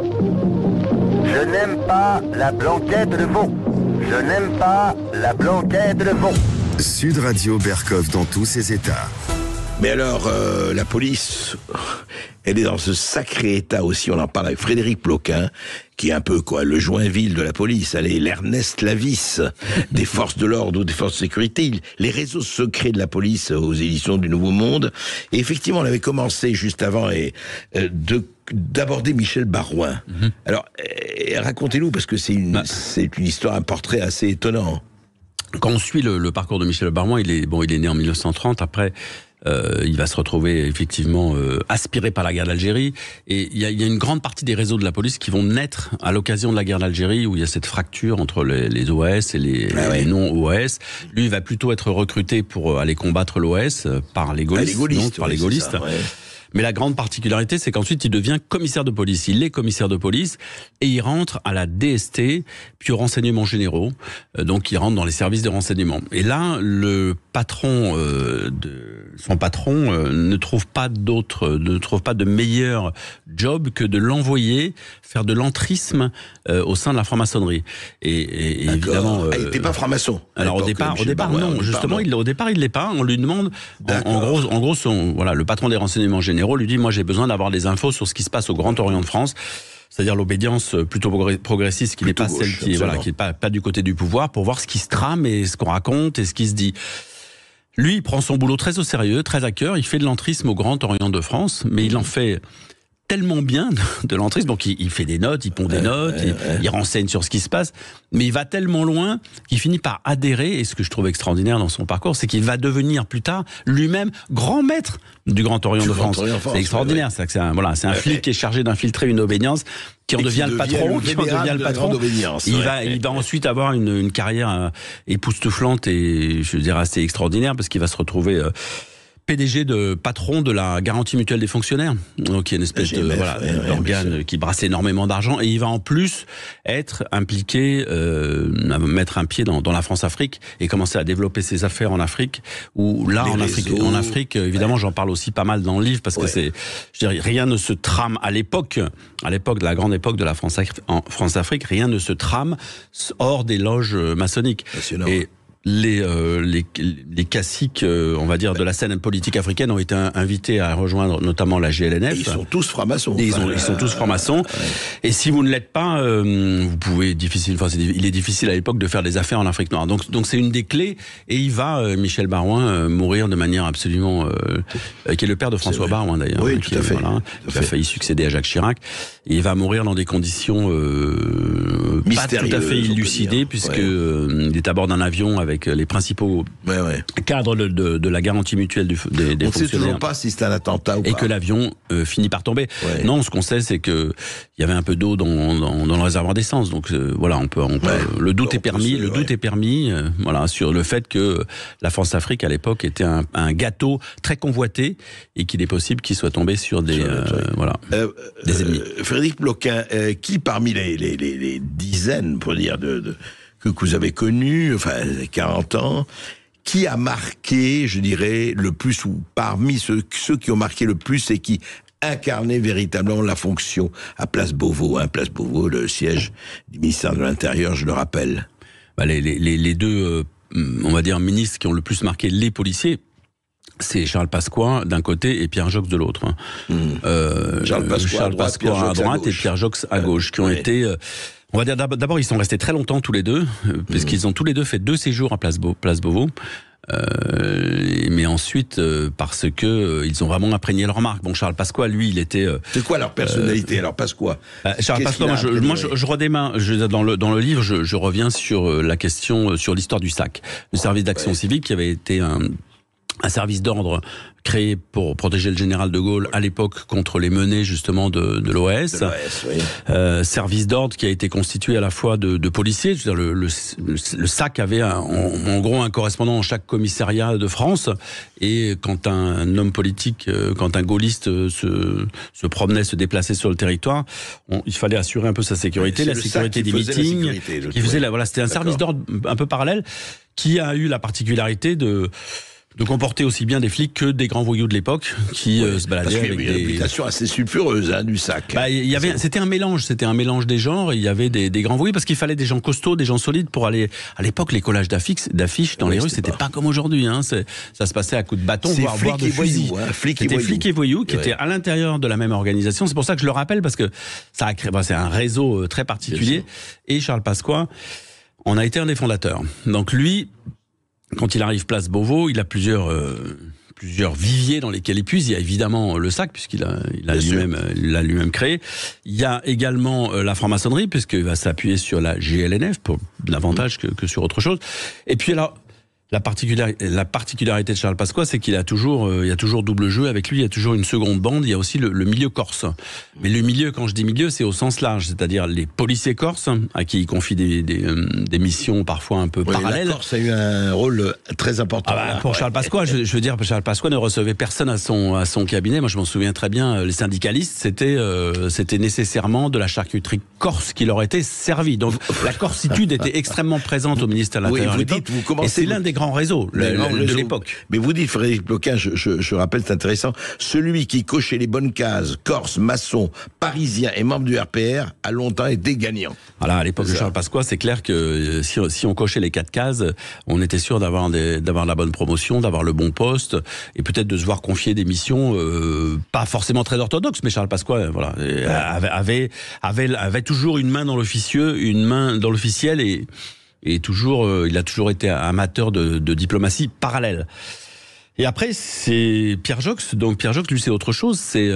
Speaker 7: Je n'aime pas la blanquette de veau. Je n'aime pas la blanquette de veau.
Speaker 1: Sud Radio Berkov dans tous ses états.
Speaker 6: Mais alors, la police, elle est dans ce sacré état aussi, on en parle avec Frédéric Ploquin, qui est un peu le Joinville de la police, elle est l'Ernest Lavis des forces de l'ordre ou des forces de sécurité, les réseaux secrets de la police aux éditions du Nouveau Monde. Et effectivement, on avait commencé juste avant d'aborder Michel Barouin. Alors, racontez-nous, parce que c'est une histoire, un portrait assez étonnant.
Speaker 15: Quand on suit le parcours de Michel Barouin, il est né en 1930, après... il va se retrouver effectivement aspiré par la guerre d'Algérie, et il y a une grande partie des réseaux de la police qui vont naître à l'occasion de la guerre d'Algérie, où il y a cette fracture entre les OAS et les non-OAS. Lui, il va plutôt être recruté pour aller combattre l'OAS par les gaullistes. Mais la grande particularité, c'est qu'ensuite, il devient commissaire de police. Il est commissaire de police et il rentre à la DST, puis aux renseignements généraux. Donc, il rentre dans les services de renseignement. Et là, son patron ne trouve pas de meilleur job que de l'envoyer faire de l'entrisme au sein de la franc-maçonnerie. Et évidemment,
Speaker 6: il n'était pas franc-maçon.
Speaker 15: Alors au départ non. Justement, au départ, il l'est pas. On lui demande, en gros, le patron des renseignements généraux lui dit, moi, j'ai besoin d'avoir des infos sur ce qui se passe au Grand Orient de France. C'est-à-dire l'obédience plutôt progressiste, qui n'est pas celle qui est pas du côté du pouvoir, pour voir ce qui se trame et ce qu'on raconte et ce qui se dit. Lui, il prend son boulot très au sérieux, très à cœur. Il fait de l'entrisme au Grand Orient de France, mais il en fait tellement bien de l'entrisme. Donc il fait des notes, il pond des notes, il renseigne sur ce qui se passe, mais il va tellement loin qu'il finit par adhérer. Et ce que je trouve extraordinaire dans son parcours, c'est qu'il va devenir plus tard lui-même grand maître du Grand Orient de France. C'est extraordinaire. C'est un flic qui est chargé d'infiltrer une obédience, qui en devient le patron, Il va ensuite avoir une carrière époustouflante et je veux dire assez extraordinaire, parce qu'il va se retrouver PDG de patron de la garantie mutuelle des fonctionnaires, donc qui est une espèce d'organe qui brasse énormément d'argent, et il va en plus être impliqué, mettre un pied dans la France-Afrique et commencer à développer ses affaires en Afrique, où là en Afrique, évidemment, j'en parle aussi pas mal dans le livre, parce que rien ne se trame à l'époque de la grande époque de la France-Afrique, rien ne se trame hors des loges maçonniques. Et les caciques, on va dire, de la scène politique africaine ont été invités à rejoindre notamment la GLNF.
Speaker 6: Ils sont tous francs-maçons.
Speaker 15: Ils sont tous francs-maçons. Et si vous ne l'êtes pas, vous pouvez il est difficile à l'époque de faire des affaires en Afrique noire. Donc c'est une des clés. Et il va, Michel Barouin, mourir de manière absolument, qui est le père de François Barouin d'ailleurs.
Speaker 6: Oui, tout à fait.
Speaker 15: Qui a failli succéder à Jacques Chirac. Et il va mourir dans des conditions pas tout à fait élucidées, puisque il est à bord d'un avion avec les principaux cadres de la garantie mutuelle des fonctionnaires. On ne sait toujours
Speaker 6: pas si c'est un attentat ou pas.
Speaker 15: Et que l'avion finit par tomber. Non, ce qu'on sait, c'est qu'il y avait un peu d'eau dans le réservoir d'essence. Donc le doute est permis. Le doute est permis sur le fait que la France-Afrique, à l'époque, était un gâteau très convoité, et qu'il est possible qu'il soit tombé sur des ennemis.
Speaker 6: Frédéric Ploquin, qui parmi les dizaines, pour dire, que vous avez connu, 40 ans, qui a marqué, je dirais, le plus, ou parmi ceux qui ont marqué le plus et qui incarné véritablement la fonction à Place Beauvau. Place Beauvau, le siège du ministère de l'Intérieur, je le rappelle.
Speaker 15: Les deux, on va dire, ministres qui ont le plus marqué les policiers, c'est Charles Pasqua d'un côté et Pierre Joxe de l'autre.
Speaker 6: Charles Pasqua
Speaker 15: à droite et Pierre Joxe à gauche, qui ont été... on va dire d'abord, ils sont restés très longtemps tous les deux, puisqu'ils ont tous les deux fait 2 séjours à Place Beauvau. Mais ensuite, parce que ils ont vraiment imprégné leur marque. Bon, Charles Pasqua, lui, il était...
Speaker 6: c'est quoi leur personnalité, alors Pasqua?
Speaker 15: Charles Pasqua, je redémarre. Dans le livre, je reviens sur la question, sur l'histoire du SAC, le service d'action civique, qui avait été un service d'ordre créé pour protéger le général de Gaulle à l'époque contre les menées justement de l'OAS. Service d'ordre qui a été constitué à la fois de policiers. Je veux dire, le SAC avait en gros un correspondant dans chaque commissariat de France. Et quand un homme politique, quand un gaulliste se promenait, se déplaçait sur le territoire, il fallait assurer un peu sa sécurité, la sécurité des meetings. C'était un service d'ordre un peu parallèle qui a eu la particularité de comporter aussi bien des flics que des grands voyous de l'époque qui se baladaient avec des...
Speaker 6: une réputation assez sulfureuse du SAC.
Speaker 15: C'était un mélange des genres. Il y avait des grands voyous parce qu'il fallait des gens costauds, des gens solides pour aller... À l'époque, les collages d'affiches dans les rues, c'était pas comme aujourd'hui. Ça se passait à coups de bâton, voire de fusil. C'était flics et voyous qui étaient à l'intérieur de la même organisation. C'est pour ça que je le rappelle, parce que ça a créé... c'est un réseau très particulier. Et Charles Pasqua en a été un des fondateurs. Donc lui... Quand il arrive Place Beauvau, il a plusieurs viviers dans lesquels il puise. Il y a évidemment le SAC, puisqu'il l'a lui-même créé. Il y a également la franc-maçonnerie, puisqu'il va s'appuyer sur la GLNF, pour davantage que sur autre chose. Et puis alors, la particularité de Charles Pasqua, c'est qu'il y a toujours double jeu avec lui, il y a toujours une seconde bande, il y a aussi le milieu corse. Mais le milieu, quand je dis milieu, c'est au sens large, c'est-à-dire les policiers corses, à qui il confie des missions parfois un peu parallèles.
Speaker 6: La Corse a eu un rôle très important.
Speaker 15: Pour Charles Pasqua, je veux dire, Charles Pasqua ne recevait personne à son cabinet. Moi, je m'en souviens très bien, les syndicalistes, c'était nécessairement de la charcuterie corse qui leur était servie. Donc, la corsitude était extrêmement présente au ministère de l'Intérieur. Et c'est l'un des grands réseaux de l'époque.
Speaker 6: Mais vous dites, Frédéric Ploquin, je rappelle, c'est intéressant, celui qui cochait les bonnes cases, corse, maçon, parisien et membre du RPR, a longtemps été gagnant.
Speaker 15: Voilà, à l'époque de Charles Pasqua, c'est clair que si on cochait les 4 cases, on était sûr d'avoir la bonne promotion, d'avoir le bon poste, et peut-être de se voir confier des missions pas forcément très orthodoxes, mais Charles Pasqua, avait toujours une main dans l'officieux, une main dans l'officiel, et toujours, il a toujours été amateur de diplomatie parallèle. Et après, c'est Pierre Joxe. Donc Pierre Joxe, lui, c'est autre chose. C'est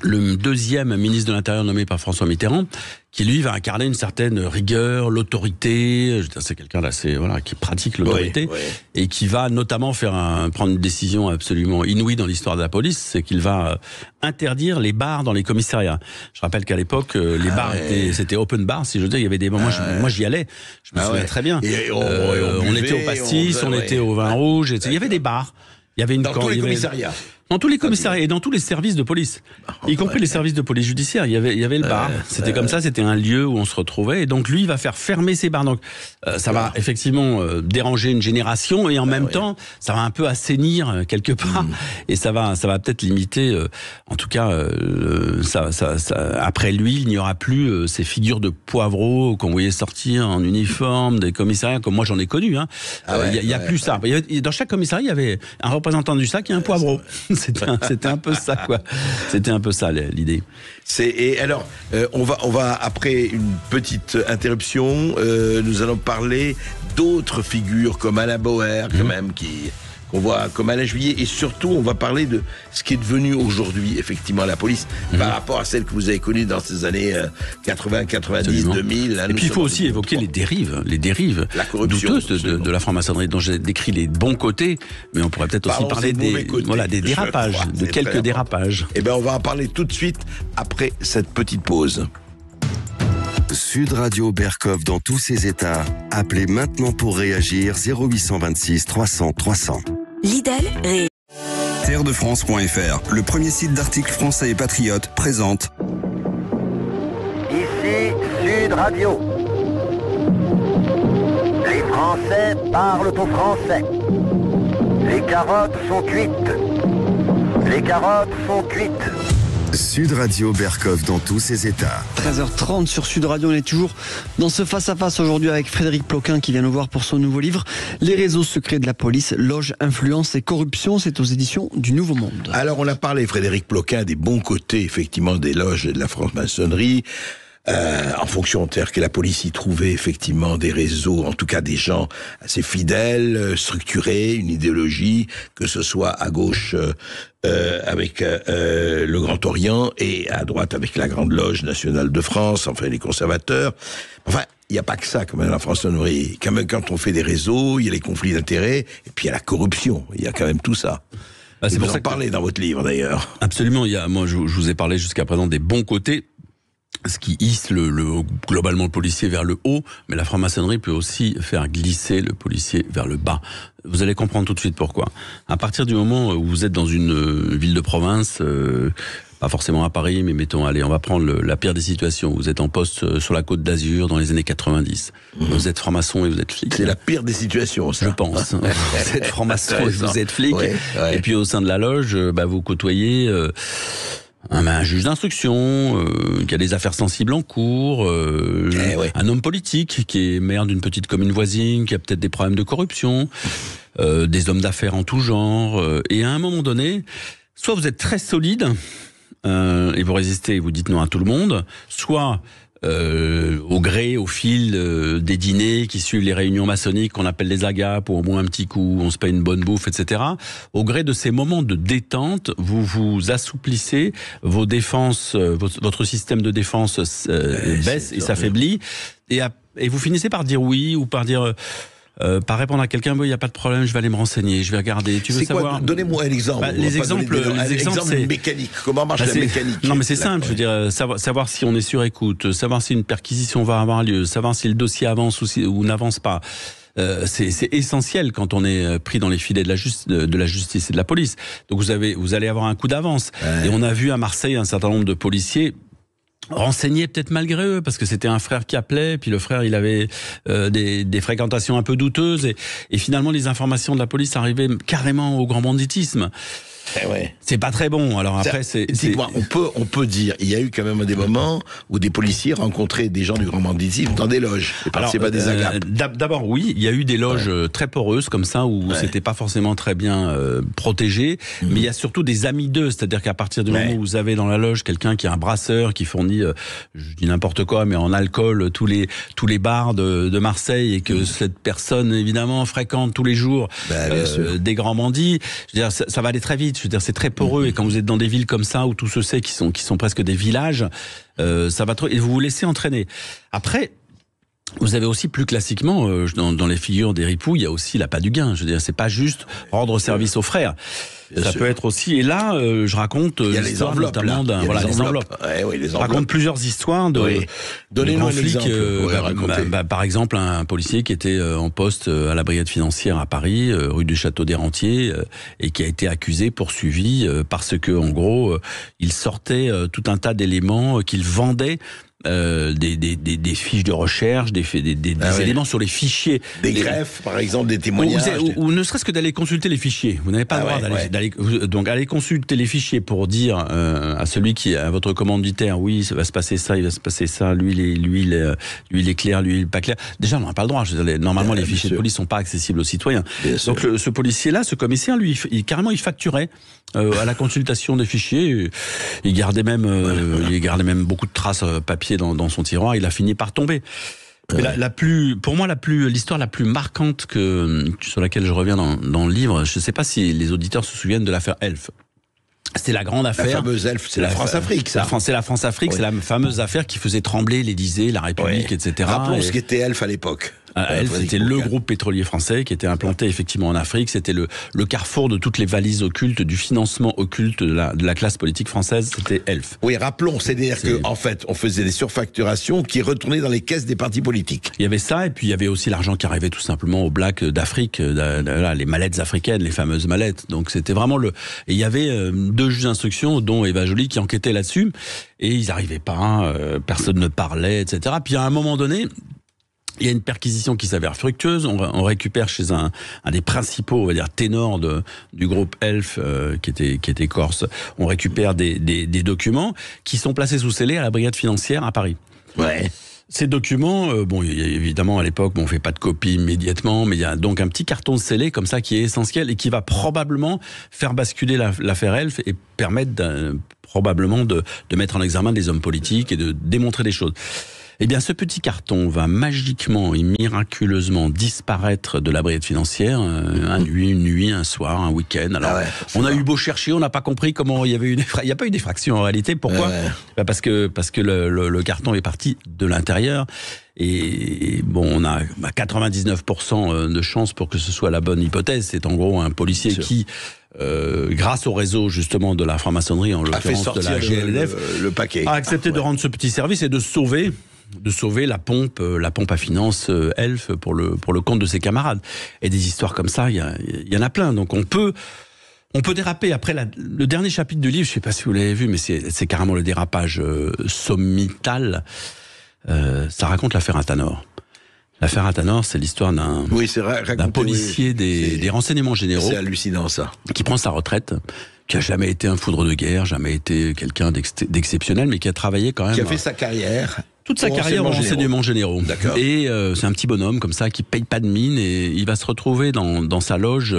Speaker 15: le deuxième ministre de l'Intérieur nommé par François Mitterrand, qui lui va incarner une certaine rigueur, l'autorité. C'est quelqu'un d'assez, qui pratique l'autorité, et qui va notamment prendre une décision absolument inouïe dans l'histoire de la police, c'est qu'il va interdire les bars dans les commissariats. Je rappelle qu'à l'époque, les bars c'était open bar, si je veux dire. Il y avait des moments, moi j'y allais, je me souviens très bien. On était au pastis, on était au vin rouge, il y avait des bars. Il y avait
Speaker 6: dans tous les commissariats.
Speaker 15: Dans tous les commissariats et dans tous les services de police, y compris les services de police judiciaire, il y avait le bar. C'était comme ça, c'était un lieu où on se retrouvait. Et donc lui, il va faire fermer ces bars. Donc ça va effectivement déranger une génération, et en même temps, ça va un peu assainir quelque part. Et ça va peut-être limiter, en tout cas, après lui, il n'y aura plus ces figures de poivreaux qu'on voyait sortir en uniforme des commissariats, comme moi j'en ai connu. Il y a plus ça. Dans chaque commissariat, il y avait un représentant du SAC et un poivreau. C'était un peu ça, quoi. C'était un peu ça, l'idée.
Speaker 6: Et alors, on va après une petite interruption, nous allons parler d'autres figures comme Alain Bauer, quand même, qu'on voit comme Alain Juillet, et surtout, on va parler de ce qui est devenu aujourd'hui, effectivement, la police, par rapport à celle que vous avez connue dans ces années 80, 90, absolument. 2000. Là,
Speaker 15: et puis, il faut aussi évoquer les dérives
Speaker 6: la corruption,
Speaker 15: douteuses de la franc-maçonnerie, dont j'ai décrit les bons côtés, mais on pourrait peut-être aussi parler des dérapages, de quelques dérapages.
Speaker 6: Eh bien, on va en parler tout de suite après cette petite pause.
Speaker 1: Sud Radio Berkov dans tous ses états. Appelez maintenant pour réagir 0826 300 300.
Speaker 16: Lidl
Speaker 10: Terredefrance.fr, le premier site d'articles français et patriotes, présente.
Speaker 7: Ici Sud Radio. Les Français parlent au français. Les carottes sont cuites. Les carottes sont cuites.
Speaker 1: Sud Radio Berkov dans tous ses états.
Speaker 12: 13h30 sur Sud Radio, on est toujours dans ce face-à-face aujourd'hui avec Frédéric Ploquin qui vient nous voir pour son nouveau livre Les réseaux secrets de la police, loge, influence et corruption. C'est aux éditions du Nouveau Monde.
Speaker 6: Alors on a parlé, Frédéric Ploquin, des bons côtés effectivement des loges et de la franc-maçonnerie. En fonction, c'est-à-dire que la police y trouvait effectivement des réseaux, en tout cas des gens assez fidèles, structurés, une idéologie, que ce soit à gauche avec le Grand Orient et à droite avec la Grande Loge nationale de France, enfin les conservateurs. Enfin, il n'y a pas que ça quand même la franc-maçonnerie. Quand même, quand on fait des réseaux, il y a les conflits d'intérêts et puis il y a la corruption. Il y a quand même tout ça. C'est pour ça que vous en parlez dans votre livre d'ailleurs.
Speaker 15: Absolument. Moi, je vous ai parlé jusqu'à présent des bons côtés. Ce qui hisse globalement le policier vers le haut, mais la franc-maçonnerie peut aussi faire glisser le policier vers le bas. Vous allez comprendre tout de suite pourquoi. À partir du moment où vous êtes dans une ville de province, pas forcément à Paris, mais mettons, allez, on va prendre la pire des situations. Vous êtes en poste sur la Côte d'Azur dans les années 90. Vous êtes franc-maçon et vous êtes flic.
Speaker 6: C'est la pire des situations, ça.
Speaker 15: Je pense. Vous êtes franc-maçon et vous êtes flic.
Speaker 6: Ouais.
Speaker 15: Et puis au sein de la loge, vous côtoyez... un juge d'instruction, qui a des affaires sensibles en cours, un homme politique qui est maire d'une petite commune voisine, qui a peut-être des problèmes de corruption, des hommes d'affaires en tout genre. Et à un moment donné, soit vous êtes très solide et vous résistez et vous dites non à tout le monde, soit... au gré, au fil des dîners qui suivent les réunions maçonniques qu'on appelle les agapes, ou au moins un petit coup, on se paye une bonne bouffe, etc. Au gré de ces moments de détente, vous vous assouplissez, vos défenses, votre système de défense baisse et s'affaiblit, et vous finissez par dire oui ou par dire... par répondre à quelqu'un, il n'y a pas de problème, je vais aller me renseigner, je vais regarder. Tu veux savoir ?
Speaker 6: Donnez-moi un exemple.
Speaker 15: Les exemples,
Speaker 6: c'est mécanique. Comment marche la mécanique ?
Speaker 15: Non, mais c'est simple. Je veux dire, savoir si on est sur écoute, savoir si une perquisition va avoir lieu, savoir si le dossier avance ou n'avance pas. C'est essentiel quand on est pris dans les filets de la justice et de la police. Donc vous allez avoir un coup d'avance. Ouais. Et on a vu à Marseille un certain nombre de policiers renseignés peut-être malgré eux, parce que c'était un frère qui appelait, puis le frère il avait des fréquentations un peu douteuses, et finalement les informations de la police arrivaient carrément au grand banditisme. C'est pas très bon. Alors après,
Speaker 6: dites-moi, on peut dire, il y a eu quand même des moments où des policiers rencontraient des gens du grand banditisme dans des loges. Alors, c'est pas des agapes.
Speaker 15: D'abord, oui, il y a eu des loges très poreuses comme ça où c'était pas forcément très bien protégé, mais il y a surtout des amis d'eux, c'est-à-dire qu'à partir du moment où vous avez dans la loge quelqu'un qui est un brasseur, qui fournit, je dis n'importe quoi, mais en alcool tous les bars de Marseille, et que cette personne évidemment fréquente tous les jours des grands bandits, je veux dire, ça va aller très vite. Je veux dire, c'est très poreux, et quand vous êtes dans des villes comme ça où tout se sait, qui sont presque des villages, ça va trop, et vous vous laissez entraîner. Après, vous avez aussi plus classiquement, dans les figures des ripoux, il y a aussi l'appât du gain. Je veux dire, c'est pas juste rendre service aux frères. Ça peut être aussi, et là, je raconte l'histoire notamment d'un, les enveloppes. Je raconte plusieurs histoires de
Speaker 6: Donnez-nous un
Speaker 15: flics.
Speaker 6: Par
Speaker 15: exemple, un policier qui était en poste à la brigade financière à Paris, rue du Château des Rentiers, et qui a été accusé, poursuivi, parce que, en gros, il sortait tout un tas d'éléments qu'il vendait. Des fiches de recherche, des éléments sur les fichiers,
Speaker 6: des greffes, par exemple, des témoignages,
Speaker 15: ou ne serait-ce que d'aller consulter les fichiers. Vous n'avez pas le droit d'aller donc aller consulter les fichiers pour dire à celui qui est à votre commanditaire, oui, ça va se passer ça, il va se passer ça, lui il est clair, lui il est pas clair. Déjà, on n'a pas le droit. Normalement, les fichiers de police sont pas accessibles aux citoyens. Donc ce policier-là, ce commissaire, lui, il facturait à la consultation des fichiers. Il gardait même beaucoup de traces papier dans son tiroir. Il a fini par tomber. Mais l'histoire la plus marquante sur laquelle je reviens dans le livre, je ne sais pas si les auditeurs se souviennent de l'affaire Elf. C'était la grande affaire.
Speaker 6: La fameuse Elf, c'est la France-Afrique, ça.
Speaker 15: C'est la France-Afrique, c'est la fameuse affaire qui faisait trembler l'Élysée, la République, etc.
Speaker 6: Rappelons ce qu'était Elf à l'époque.
Speaker 15: Elf, c'était le groupe pétrolier français qui était implanté effectivement en Afrique. C'était le carrefour de toutes les valises occultes, du financement occulte de la classe politique française. C'était Elf.
Speaker 6: Oui, rappelons, c'est-à-dire qu'en fait, on faisait des surfacturations qui retournaient dans les caisses des partis politiques.
Speaker 15: Il y avait ça, et puis il y avait aussi l'argent qui arrivait tout simplement aux blacks d'Afrique, les mallettes africaines, les fameuses mallettes. Donc c'était vraiment et il y avait 2 juges d'instruction, dont Eva Joly, qui enquêtaient là-dessus, et ils n'arrivaient pas, personne ne parlait, etc. Puis à un moment donné, Il y a une perquisition qui s'avère fructueuse. On récupère chez un des principaux, on va dire, ténors du groupe Elf, qui était corse. On récupère des documents qui sont placés sous scellé à la brigade financière à Paris.
Speaker 6: Ouais.
Speaker 15: Ces documents, évidemment, à l'époque, on fait pas de copie immédiatement, mais il y a donc un petit carton de scellé comme ça qui est essentiel et qui va probablement faire basculer l'affaire Elf et permettre probablement de mettre en examen des hommes politiques et de démontrer des choses. Eh bien, ce petit carton va magiquement et miraculeusement disparaître de la brigade financière une nuit, un soir, un week-end. Alors, on a eu beau chercher, on n'a pas compris comment il y avait il n'y a pas eu d'effraction en réalité. Pourquoi ? Parce que le carton est parti de l'intérieur. Et bon, on a 99% de chances pour que ce soit la bonne hypothèse. C'est en gros un policier qui, grâce au réseau justement de la franc-maçonnerie, en l'occurrence de la GLNF,
Speaker 6: le paquet,
Speaker 15: a accepté de rendre ce petit service et de sauver la pompe à finance Elf pour le compte de ses camarades. Et des histoires comme ça, il y en a plein. Donc on peut déraper. Après le dernier chapitre du livre, je ne sais pas si vous l'avez vu, mais c'est carrément le dérapage sommital. Ça raconte l'affaire Athanor. L'affaire Athanor, c'est l'histoire d'un policier des renseignements généraux.
Speaker 6: C'est hallucinant, ça.
Speaker 15: Qui prend sa retraite, qui a jamais été un foudre de guerre, jamais été quelqu'un d'exceptionnel, mais qui a travaillé quand même.
Speaker 6: Qui a fait sa carrière.
Speaker 15: Toute sa carrière en renseignements généraux.
Speaker 6: D'accord.
Speaker 15: Et c'est un petit bonhomme comme ça qui paye pas de mine et il va se retrouver dans sa loge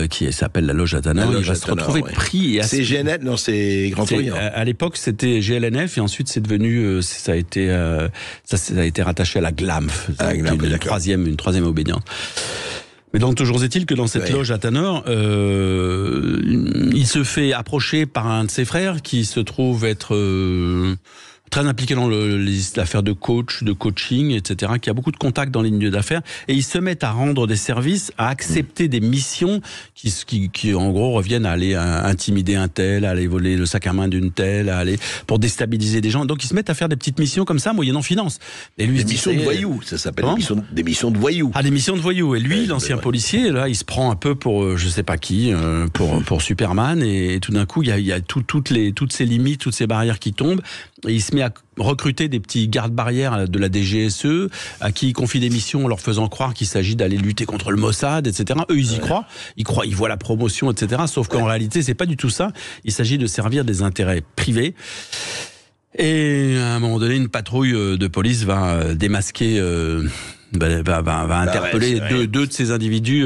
Speaker 15: qui s'appelle la loge Athanor. Il va se retrouver pris. Et
Speaker 6: c'est GNF, non, c'est Grand Orient.
Speaker 15: À l'époque, c'était GLNF et ensuite c'est devenu, ça a été rattaché à la GLAMF, une troisième obédience. Mais donc, toujours est-il que dans cette loge Athanor, il se fait approcher par un de ses frères qui se trouve être très impliqué dans l'affaire de coach, de coaching, etc., qui a beaucoup de contacts dans les milieux d'affaires, et ils se mettent à rendre des services, à accepter des missions qui en gros reviennent à aller intimider un tel, à aller voler le sac à main d'une telle, à aller pour déstabiliser des gens. Donc ils se mettent à faire des petites missions comme ça, moyennant finance. Et lui,
Speaker 6: des missions de voyous, ça s'appelle des missions de voyous.
Speaker 15: Ah, des missions de voyous. Et lui, l'ancien policier, là, il se prend un peu pour je sais pas qui, pour Superman, et tout d'un coup, il y a toutes ces limites, toutes ces barrières qui tombent, et il se met à recruter des petits gardes-barrières de la DGSE à qui il confie des missions en leur faisant croire qu'il s'agit d'aller lutter contre le Mossad, etc. Eux, ils y croient, ils voient la promotion, etc. Sauf qu'en réalité, c'est pas du tout ça. Il s'agit de servir des intérêts privés. Et à un moment donné, une patrouille de police va démasquer, va interpeller deux de ces individus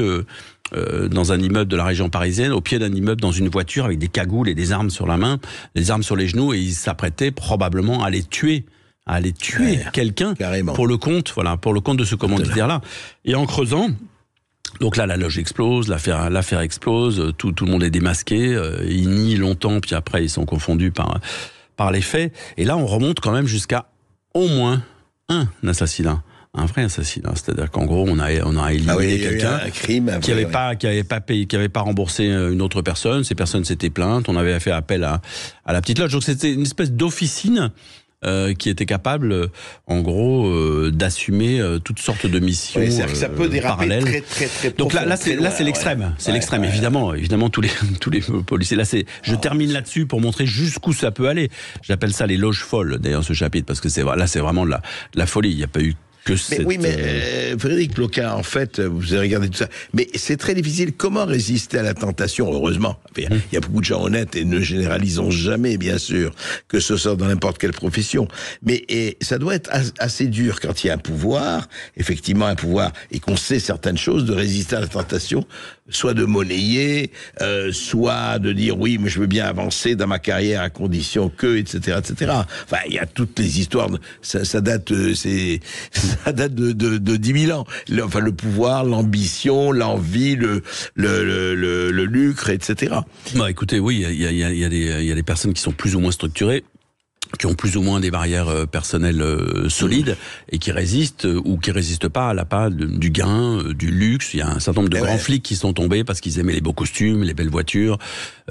Speaker 15: dans un immeuble de la région parisienne, au pied d'un immeuble, dans une voiture avec des cagoules et des armes sur la main, des armes sur les genoux, et ils s'apprêtaient probablement à aller tuer quelqu'un pour le compte de ce commanditaire-là. Et en creusant, donc là, la loge explose, l'affaire explose, tout le monde est démasqué, ils nient longtemps, puis après ils sont confondus par les faits. Et là, on remonte quand même jusqu'à au moins un assassinat. Un vrai assassinat, c'est-à-dire qu'en gros, on a éliminé quelqu'un qui avait pas remboursé une autre personne. Ces personnes s'étaient plaintes. On avait fait appel à la petite loge. Donc c'était une espèce d'officine qui était capable, en gros, d'assumer toutes sortes de missions
Speaker 6: ça peut déraper
Speaker 15: parallèles.
Speaker 6: Très
Speaker 15: donc là, c'est l'extrême. C'est l'extrême. Évidemment, tous les policiers. Là, je termine là-dessus pour montrer jusqu'où ça peut aller. J'appelle ça les loges folles, d'ailleurs, ce chapitre, parce que c'est vraiment de la folie. Il n'y a pas eu
Speaker 6: mais Frédéric Ploquin, en fait, vous avez regardé tout ça, mais c'est très difficile. Comment résister à la tentation? Heureusement, il y a beaucoup de gens honnêtes, et ne généralisons jamais, bien sûr, que ce soit dans n'importe quelle profession. Mais ça doit être assez dur quand il y a un pouvoir, effectivement un pouvoir, et qu'on sait certaines choses, de résister à la tentation, soit de monnayer, soit de dire oui, mais je veux bien avancer dans ma carrière à condition que, etc., etc. Enfin, il y a toutes les histoires. Ça date de 10 000 ans. Le pouvoir, l'ambition, l'envie, le lucre, etc.
Speaker 15: Bah, écoutez, oui, il y a des personnes qui sont plus ou moins structurées, qui ont plus ou moins des barrières personnelles solides et qui résistent ou qui résistent pas à l'appât du gain, du luxe. Il y a un certain nombre de grands flics qui sont tombés parce qu'ils aimaient les beaux costumes, les belles voitures,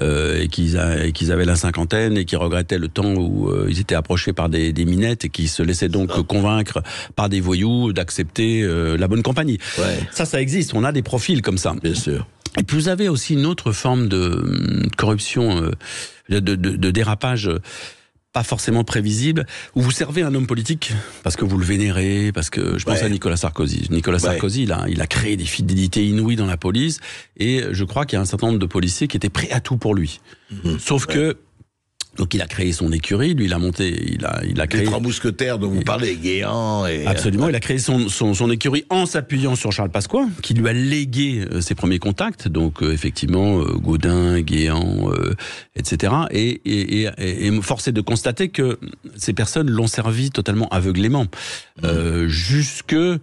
Speaker 15: et qu'ils avaient la cinquantaine et qui regrettaient le temps où ils étaient approchés par des minettes et qui se laissaient donc convaincre par des voyous d'accepter la bonne compagnie. Ça existe. On a des profils comme ça.
Speaker 6: Bien sûr.
Speaker 15: Et puis vous avez aussi une autre forme de corruption, de dérapage pas forcément prévisible, où vous servez un homme politique parce que vous le vénérez, parce que je pense à Nicolas Sarkozy. Nicolas Sarkozy, il a créé des fidélités inouïes dans la police, et je crois qu'il y a un certain nombre de policiers qui étaient prêts à tout pour lui. Sauf que donc il a créé son écurie, lui il a monté, il a créé...
Speaker 6: Les 3 mousquetaires dont vous parlez, Guéant et...
Speaker 15: Absolument, il a créé son écurie en s'appuyant sur Charles Pasqua, qui lui a légué ses premiers contacts, donc effectivement Gaudin, Guéant, etc. Et force est de constater que ces personnes l'ont servi totalement aveuglément, jusqu'à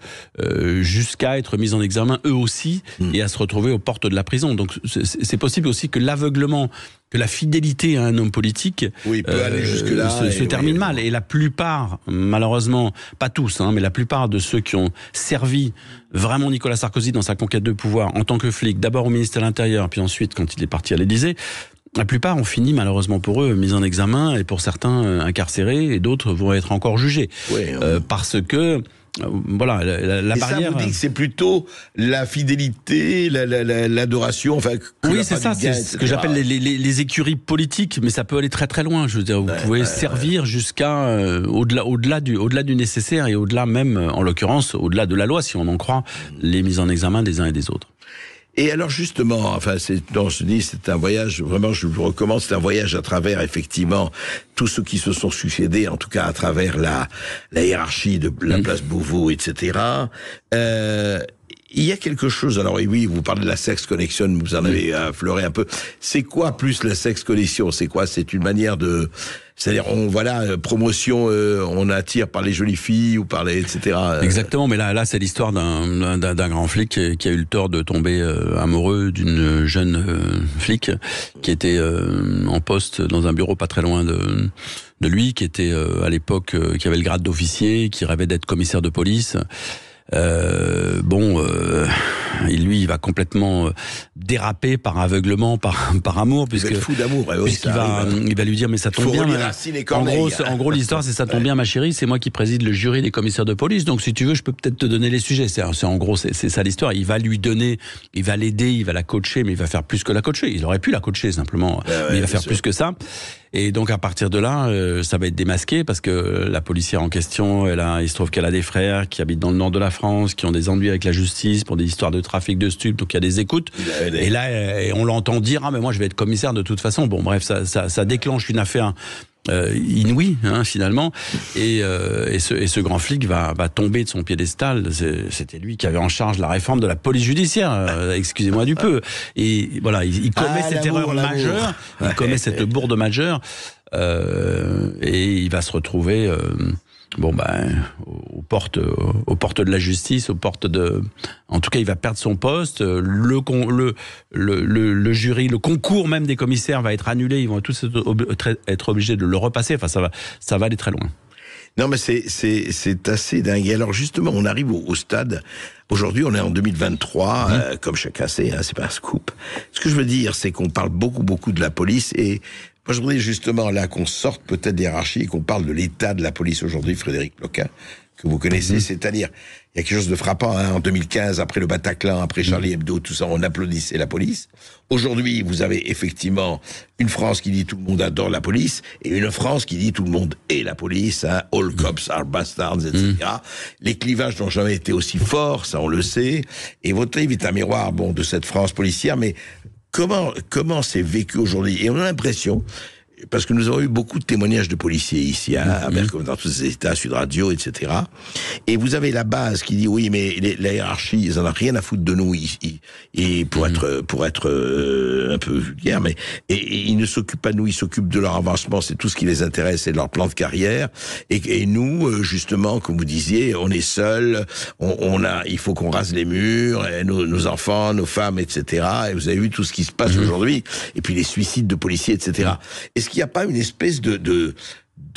Speaker 15: être mis en examen eux aussi, et à se retrouver aux portes de la prison. Donc c'est possible aussi que l'aveuglement, que la fidélité à un homme politique
Speaker 6: peut aller jusque-là
Speaker 15: se termine mal. Et la plupart, malheureusement, pas tous, mais la plupart de ceux qui ont servi vraiment Nicolas Sarkozy dans sa conquête de pouvoir en tant que flic, d'abord au ministère de l'Intérieur, puis ensuite quand il est parti à l'Élysée, la plupart ont fini malheureusement pour eux mis en examen, et pour certains incarcérés, et d'autres vont être encore jugés. Parce que... Voilà, la barrière.
Speaker 6: Ça, vous dites que c'est plutôt la fidélité, l'adoration, enfin.
Speaker 15: Oui, c'est ça, c'est ce que j'appelle les écuries politiques, mais ça peut aller très très loin. Je veux dire, vous pouvez servir jusqu'à au-delà du nécessaire, et au-delà même, en l'occurrence, au-delà de la loi, si on en croit, les mises en examen des uns et des autres.
Speaker 6: Et alors justement, enfin, je dis, c'est un voyage, vraiment, je vous recommande, c'est un voyage à travers, effectivement, tous ceux qui se sont succédés, en tout cas à travers la hiérarchie de la place Beauvau, etc. Il y a quelque chose, alors oui, vous parlez de la sex connection, vous en avez affleuré un peu. C'est quoi plus la sex connection? C'est quoi? C'est une manière de... C'est-à-dire, promotion, on attire par les jolies filles ou par les... etc.
Speaker 15: Exactement, mais là c'est l'histoire d'un grand flic qui a eu le tort de tomber amoureux d'une jeune flic qui était en poste dans un bureau pas très loin de lui, qui était à l'époque, qui avait le grade d'officier, qui rêvait d'être commissaire de police. Il va complètement déraper par aveuglement, par amour, puisque
Speaker 6: fou d'amour,
Speaker 15: il va lui dire mais ça tombe bien. En gros, l'histoire c'est ça tombe bien ma chérie, c'est moi qui préside le jury des commissaires de police, donc si tu veux je peux peut-être te donner les sujets. C'est ça l'histoire. Il va lui donner, il va l'aider, il va la coacher, mais il va faire plus que la coacher. Il aurait pu la coacher simplement, mais il va faire plus que ça. Et donc à partir de là, ça va être démasqué, parce que la policière en question, il se trouve qu'elle a des frères qui habitent dans le nord de la France, qui ont des ennuis avec la justice pour des histoires de trafic de stupes, donc il y a des écoutes. Et là, on l'entend dire mais moi je vais être commissaire de toute façon. Bon bref, ça déclenche une affaire inouïe finalement, et ce grand flic va tomber de son piédestal. C'était lui qui avait en charge la réforme de la police judiciaire, excusez-moi du peu, et voilà, il commet cette erreur majeure, il commet cette bourde majeure, et il va se retrouver aux portes de la justice, en tout cas, il va perdre son poste. Le jury, le concours même des commissaires va être annulé. Ils vont tous être obligés de le repasser. Enfin, ça va aller très loin.
Speaker 6: Non, mais c'est assez dingue. Et alors, justement, on arrive au stade. Aujourd'hui, on est en 2023, comme chacun sait, c'est pas un scoop. Ce que je veux dire, c'est qu'on parle beaucoup de la police, et moi, je voudrais justement là qu'on sorte peut-être des hiérarchies et qu'on parle de l'état de la police aujourd'hui, Frédéric Ploquin, que vous connaissez. C'est-à-dire, il y a quelque chose de frappant, en 2015, après le Bataclan, après Charlie Hebdo, tout ça, on applaudissait la police. Aujourd'hui, vous avez effectivement une France qui dit tout le monde adore la police, et une France qui dit tout le monde est la police, all cops are bastards, etc. Les clivages n'ont jamais été aussi forts, ça on le sait, et votre livre est un miroir, de cette France policière, mais comment c'est vécu aujourd'hui? Et on a l'impression, parce que nous avons eu beaucoup de témoignages de policiers ici, à Berkov, dans tous ces États, Sud Radio, etc. Et vous avez la base qui dit oui, mais la hiérarchie, ils en ont rien à foutre de nous, et pour être un peu vulgaire, mais et ils ne s'occupent pas de nous, ils s'occupent de leur avancement, c'est tout ce qui les intéresse, c'est leur plan de carrière. Et nous, justement, comme vous disiez, on est seuls, il faut qu'on rase les murs, et nos enfants, nos femmes, etc. Et vous avez vu tout ce qui se passe aujourd'hui, et puis les suicides de policiers, etc. Est-ce qu'il n'y a pas une espèce de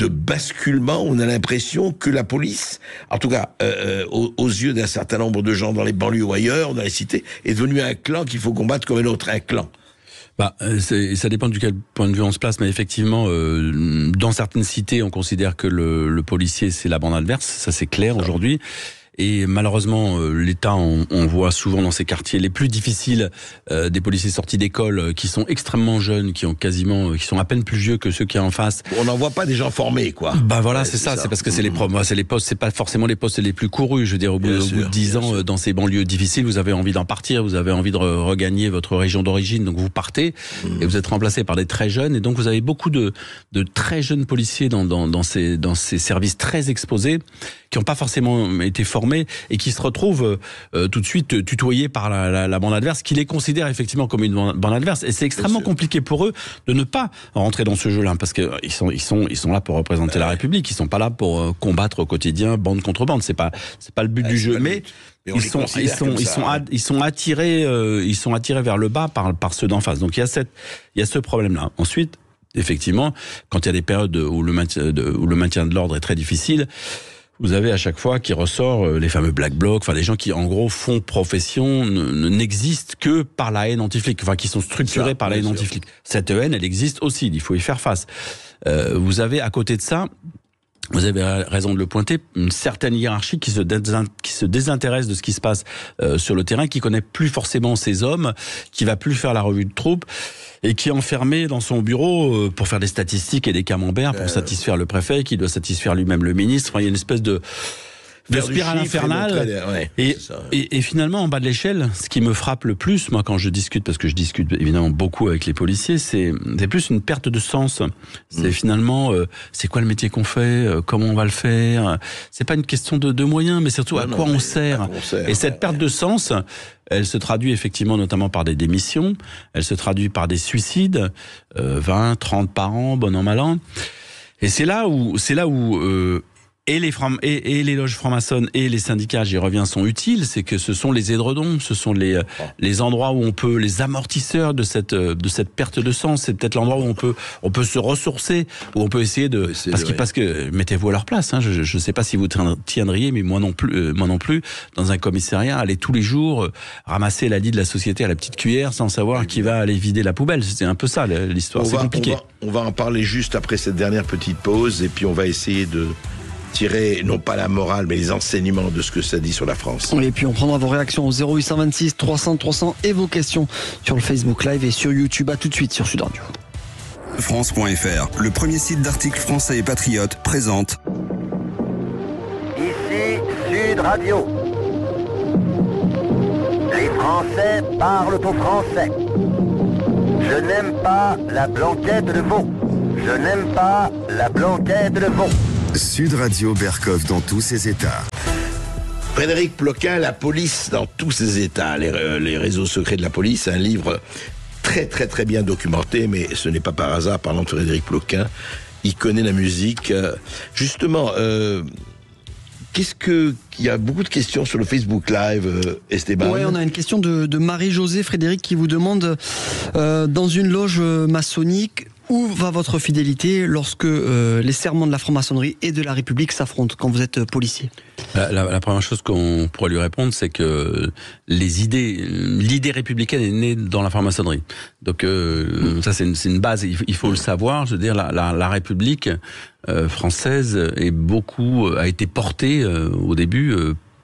Speaker 6: basculement? On a l'impression que la police, en tout cas aux yeux d'un certain nombre de gens dans les banlieues ou ailleurs, dans les cités, est devenu un clan qu'il faut combattre comme un autre, un clan.
Speaker 15: Ça dépend du quel point de vue on se place, mais effectivement, dans certaines cités, on considère que le policier, c'est la bande adverse, ça c'est clair aujourd'hui. Et malheureusement, l'État, on voit souvent dans ces quartiers les plus difficiles des policiers sortis d'école qui sont extrêmement jeunes, qui sont à peine plus vieux que ceux qui sont en face.
Speaker 6: On n'en voit pas des gens formés, quoi.
Speaker 15: Bah voilà, c'est ça. C'est parce que c'est les postes, c'est pas forcément les postes les plus courus. Je veux dire, au bout de 10 ans, dans ces banlieues difficiles, vous avez envie d'en partir, vous avez envie de regagner votre région d'origine, donc vous partez et vous êtes remplacé par des très jeunes. Et donc vous avez beaucoup de très jeunes policiers dans ces services très exposés, qui n'ont pas forcément été formés et qui se retrouvent tout de suite tutoyés par la bande adverse, qui les considère effectivement comme une bande adverse. Et c'est extrêmement compliqué pour eux de ne pas rentrer dans ce jeu-là, parce que ils sont là pour représenter la République, ils sont pas là pour combattre au quotidien bande contre bande. C'est pas le but du jeu, mais ils sont attirés vers le bas par ceux d'en face. Donc il y a ce problème-là. Ensuite, effectivement, quand il y a des périodes où le maintien de l'ordre est très difficile, vous avez à chaque fois qui ressort les fameux black blocs, enfin des gens qui en gros font profession, n'existent que par la haine anti-flic, enfin qui sont structurés par la haine anti-flic. Cette haine, elle existe aussi, il faut y faire face. Vous avez à côté de ça, vous avez raison de le pointer, une certaine hiérarchie qui se désintéresse de ce qui se passe sur le terrain, qui connaît plus forcément ses hommes, qui va plus faire la revue de troupes, et qui est enfermé dans son bureau pour faire des statistiques et des camemberts pour satisfaire le préfet, qui doit satisfaire lui-même le ministre. Enfin, il y a une espèce de spirale infernale. Et finalement, en bas de l'échelle, ce qui me frappe le plus, moi, quand je discute, parce que je discute évidemment beaucoup avec les policiers, c'est plus une perte de sens. C'est finalement, c'est quoi le métier qu'on fait, comment on va le faire. C'est pas une question de moyens, mais surtout à quoi on sert. Et cette perte de sens, elle se traduit effectivement notamment par des démissions, elle se traduit par des suicides, 20, 30 par an, bon an, mal an. Et c'est là où et les loges franc-maçonnes et les syndicats, j'y reviens, sont utiles. C'est que ce sont les édredons, ce sont les endroits où on peut, les amortisseurs de cette perte de sens. C'est peut-être l'endroit où on peut se ressourcer, où on peut essayer de, parce que mettez-vous à leur place, hein. Je sais pas si vous tiendriez, mais moi non plus, dans un commissariat, aller tous les jours ramasser la lie de la société à la petite cuillère sans savoir qui va aller vider la poubelle. C'est un peu ça l'histoire. C'est compliqué.
Speaker 6: On va en parler juste après cette dernière petite pause, et puis on va essayer de tirer, non pas la morale, mais les enseignements de ce que ça dit sur la France.
Speaker 12: Et puis on prendra vos réactions au 0826 300 300 et vos questions sur le Facebook Live et sur YouTube. À tout de suite sur Sud Radio.
Speaker 10: France.fr, le premier site d'articles français et patriotes, présente
Speaker 7: Ici Sud Radio. Les Français parlent au français. Je n'aime pas la blanquette de veau. Je n'aime pas la blanquette de veau.
Speaker 1: Sud Radio Berkov dans tous ses états.
Speaker 6: Frédéric Ploquin, la police dans tous ses états, les réseaux secrets de la police, un livre très très très bien documenté, mais ce n'est pas par hasard, parlant de Frédéric Ploquin, il connaît la musique. Justement, il y a beaucoup de questions sur le Facebook Live, Esteban.
Speaker 12: Oui, on a une question de Marie-Josée, Frédéric, qui vous demande, dans une loge maçonnique, où va votre fidélité lorsque les serments de la franc-maçonnerie et de la République s'affrontent quand vous êtes policier?
Speaker 15: La première chose qu'on pourrait lui répondre, c'est que l'idée républicaine est née dans la franc-maçonnerie. Donc ça c'est une base, il faut le savoir. Je veux dire, la République française a été portée au début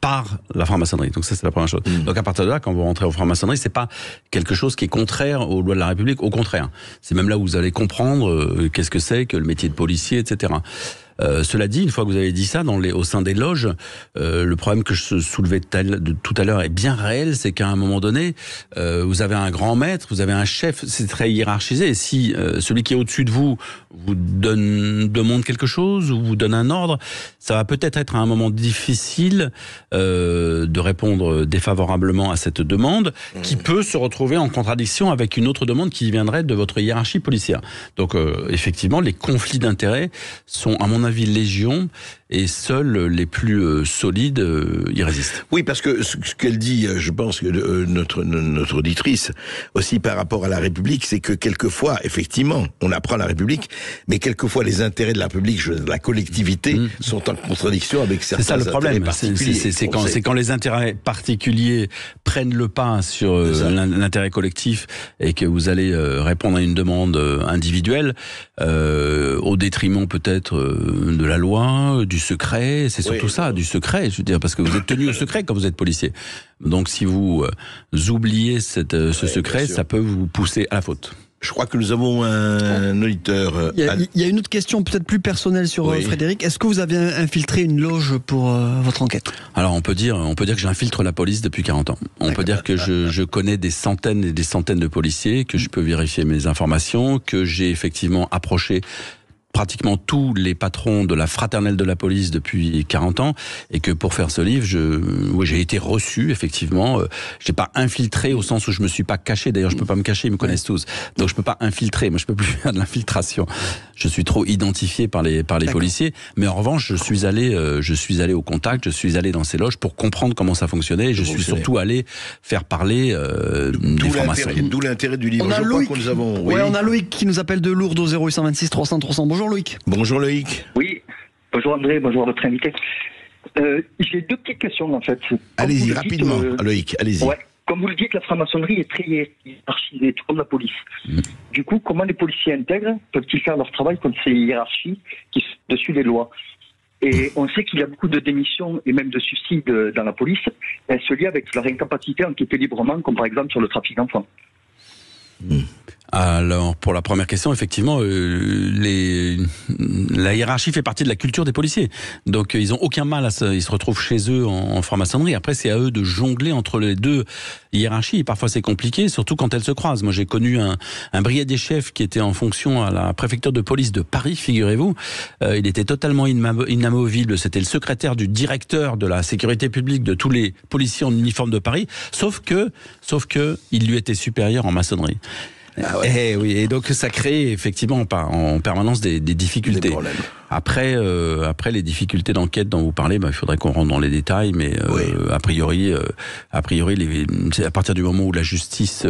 Speaker 15: par la franc-maçonnerie. Donc ça, c'est la première chose. Donc à partir de là, quand vous rentrez en franc-maçonnerie, c'est pas quelque chose qui est contraire aux lois de la République. Au contraire, c'est même là où vous allez comprendre qu'est-ce que c'est que le métier de policier, etc. Cela dit, une fois que vous avez dit ça, au sein des loges, le problème que je soulevais tout à l'heure est bien réel, c'est qu'à un moment donné, vous avez un grand maître, vous avez un chef, c'est très hiérarchisé, et si celui qui est au-dessus de vous demande quelque chose, ou vous donne un ordre, ça va peut-être être à un moment difficile de répondre défavorablement à cette demande, qui peut se retrouver en contradiction avec une autre demande qui viendrait de votre hiérarchie policière. Donc effectivement, les conflits d'intérêts sont, à mon avis, légion, et seuls les plus solides y résistent.
Speaker 6: Oui, parce que ce qu'elle dit, je pense que notre auditrice, aussi par rapport à la République, c'est que quelquefois, effectivement, on apprend la République, mais quelquefois les intérêts de la République, de la collectivité, sont en contradiction avec certains.
Speaker 15: C'est ça le problème.
Speaker 6: C'est
Speaker 15: quand les intérêts particuliers prennent le pas sur l'intérêt collectif, et que vous allez répondre à une demande individuelle, au détriment peut-être de la loi, du secret, c'est surtout ça, du secret, je veux dire, parce que vous êtes tenu au secret quand vous êtes policier. Donc si vous oubliez ce secret, ça peut vous pousser à la faute.
Speaker 6: Je crois que nous avons un auditeur.
Speaker 12: Il y a une autre question peut-être plus personnelle sur Frédéric. Est-ce que vous avez infiltré une loge pour votre enquête?
Speaker 15: Alors on peut dire que j'infiltre la police depuis 40 ans. On peut dire que je connais des centaines et des centaines de policiers, que je peux vérifier mes informations, que j'ai effectivement approché pratiquement tous les patrons de la fraternelle de la police depuis 40 ans, et que pour faire ce livre, j'ai été reçu, effectivement. J'ai pas infiltré au sens où je me suis pas caché. D'ailleurs, je peux pas me cacher, ils me connaissent tous. Donc je peux pas infiltrer. Moi, je peux plus faire de l'infiltration. Je suis trop identifié par les policiers. Mais en revanche, je suis allé au contact, je suis allé dans ces loges pour comprendre comment ça fonctionnait. Et je suis surtout allé faire parler des formations.
Speaker 6: D'où l'intérêt du livre.
Speaker 12: On a Loïc qui nous appelle de Lourdes au 0826 300 300. Bonjour Loïc.
Speaker 6: Bonjour Loïc.
Speaker 16: Oui, bonjour André, bonjour votre invité. J'ai deux petites questions en fait.
Speaker 6: Allez-y, rapidement, Loïc, allez-y.
Speaker 16: Ouais, comme vous le dites, la franc-maçonnerie est très hiérarchisée, tout comme la police. Du coup, comment les policiers intègres peuvent-ils faire leur travail contre ces hiérarchies qui sont dessus les lois? Et on sait qu'il y a beaucoup de démissions et même de suicides dans la police. Elles se lient avec leur incapacité à enquêter librement, comme par exemple sur le trafic d'enfants.
Speaker 15: Alors, pour la première question, effectivement, la hiérarchie fait partie de la culture des policiers. Donc, ils ont aucun mal ils se retrouvent chez eux en franc-maçonnerie. Après, c'est à eux de jongler entre les deux hiérarchies. Et parfois, c'est compliqué, surtout quand elles se croisent. Moi, j'ai connu un brigadier chef qui était en fonction à la préfecture de police de Paris, figurez-vous. Il était totalement inamovible. C'était le secrétaire du directeur de la sécurité publique de tous les policiers en uniforme de Paris. Sauf que, il lui était supérieur en maçonnerie. Eh oui, et donc ça crée effectivement en permanence des difficultés. Après les difficultés d'enquête dont vous parlez, il faudrait qu'on rentre dans les détails, mais a priori, c'est à partir du moment où la justice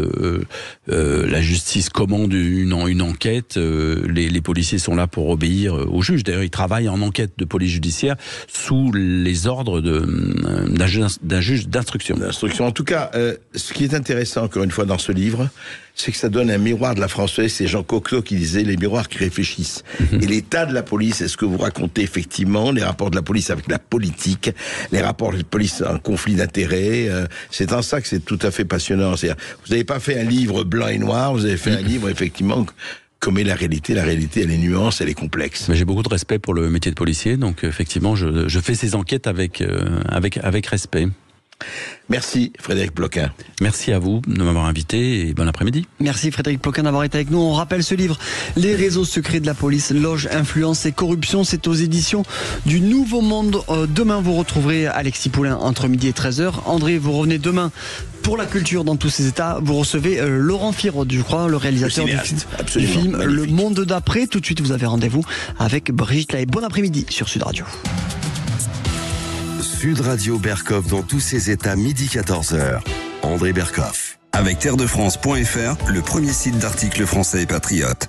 Speaker 15: commande une enquête, les policiers sont là pour obéir au juge. D'ailleurs, ils travaillent en enquête de police judiciaire sous les ordres d'un juge d'instruction.
Speaker 6: En tout cas, ce qui est intéressant encore une fois dans ce livre, c'est que ça donne un miroir de la française. C'est Jean Cocteau qui disait les miroirs qui réfléchissent. Et l'état de la police, est-ce que vous racontez effectivement les rapports de la police avec la politique, les rapports de la police en conflit d'intérêts. C'est en ça que c'est tout à fait passionnant. C'est-à-dire, vous n'avez pas fait un livre blanc et noir, vous avez fait un livre effectivement comme est la réalité. La réalité, elle est nuance, elle est complexe.
Speaker 15: Mais j'ai beaucoup de respect pour le métier de policier, donc effectivement, je fais ces enquêtes avec respect.
Speaker 6: Merci Frédéric Ploquin.
Speaker 15: Merci à vous de m'avoir invité et bon après-midi.
Speaker 12: Merci Frédéric Ploquin d'avoir été avec nous. On rappelle ce livre, Les réseaux secrets de la police, loge, influence et corruption. C'est aux éditions du Nouveau Monde. Demain, vous retrouverez Alexis Poulain entre midi et 13h. André, vous revenez demain pour la culture dans tous ses états. Vous recevez Laurent Firod, je crois, le réalisateur du film magnifique. Le Monde d'après. Tout de suite, vous avez rendez-vous avec Brigitte Lahaye. Bon après-midi sur Sud Radio.
Speaker 1: Sud Radio Berkov dans tous ses états, midi 14h. André Berkov.
Speaker 10: Avec terredefrance.fr, le premier site d'articles français et patriotes.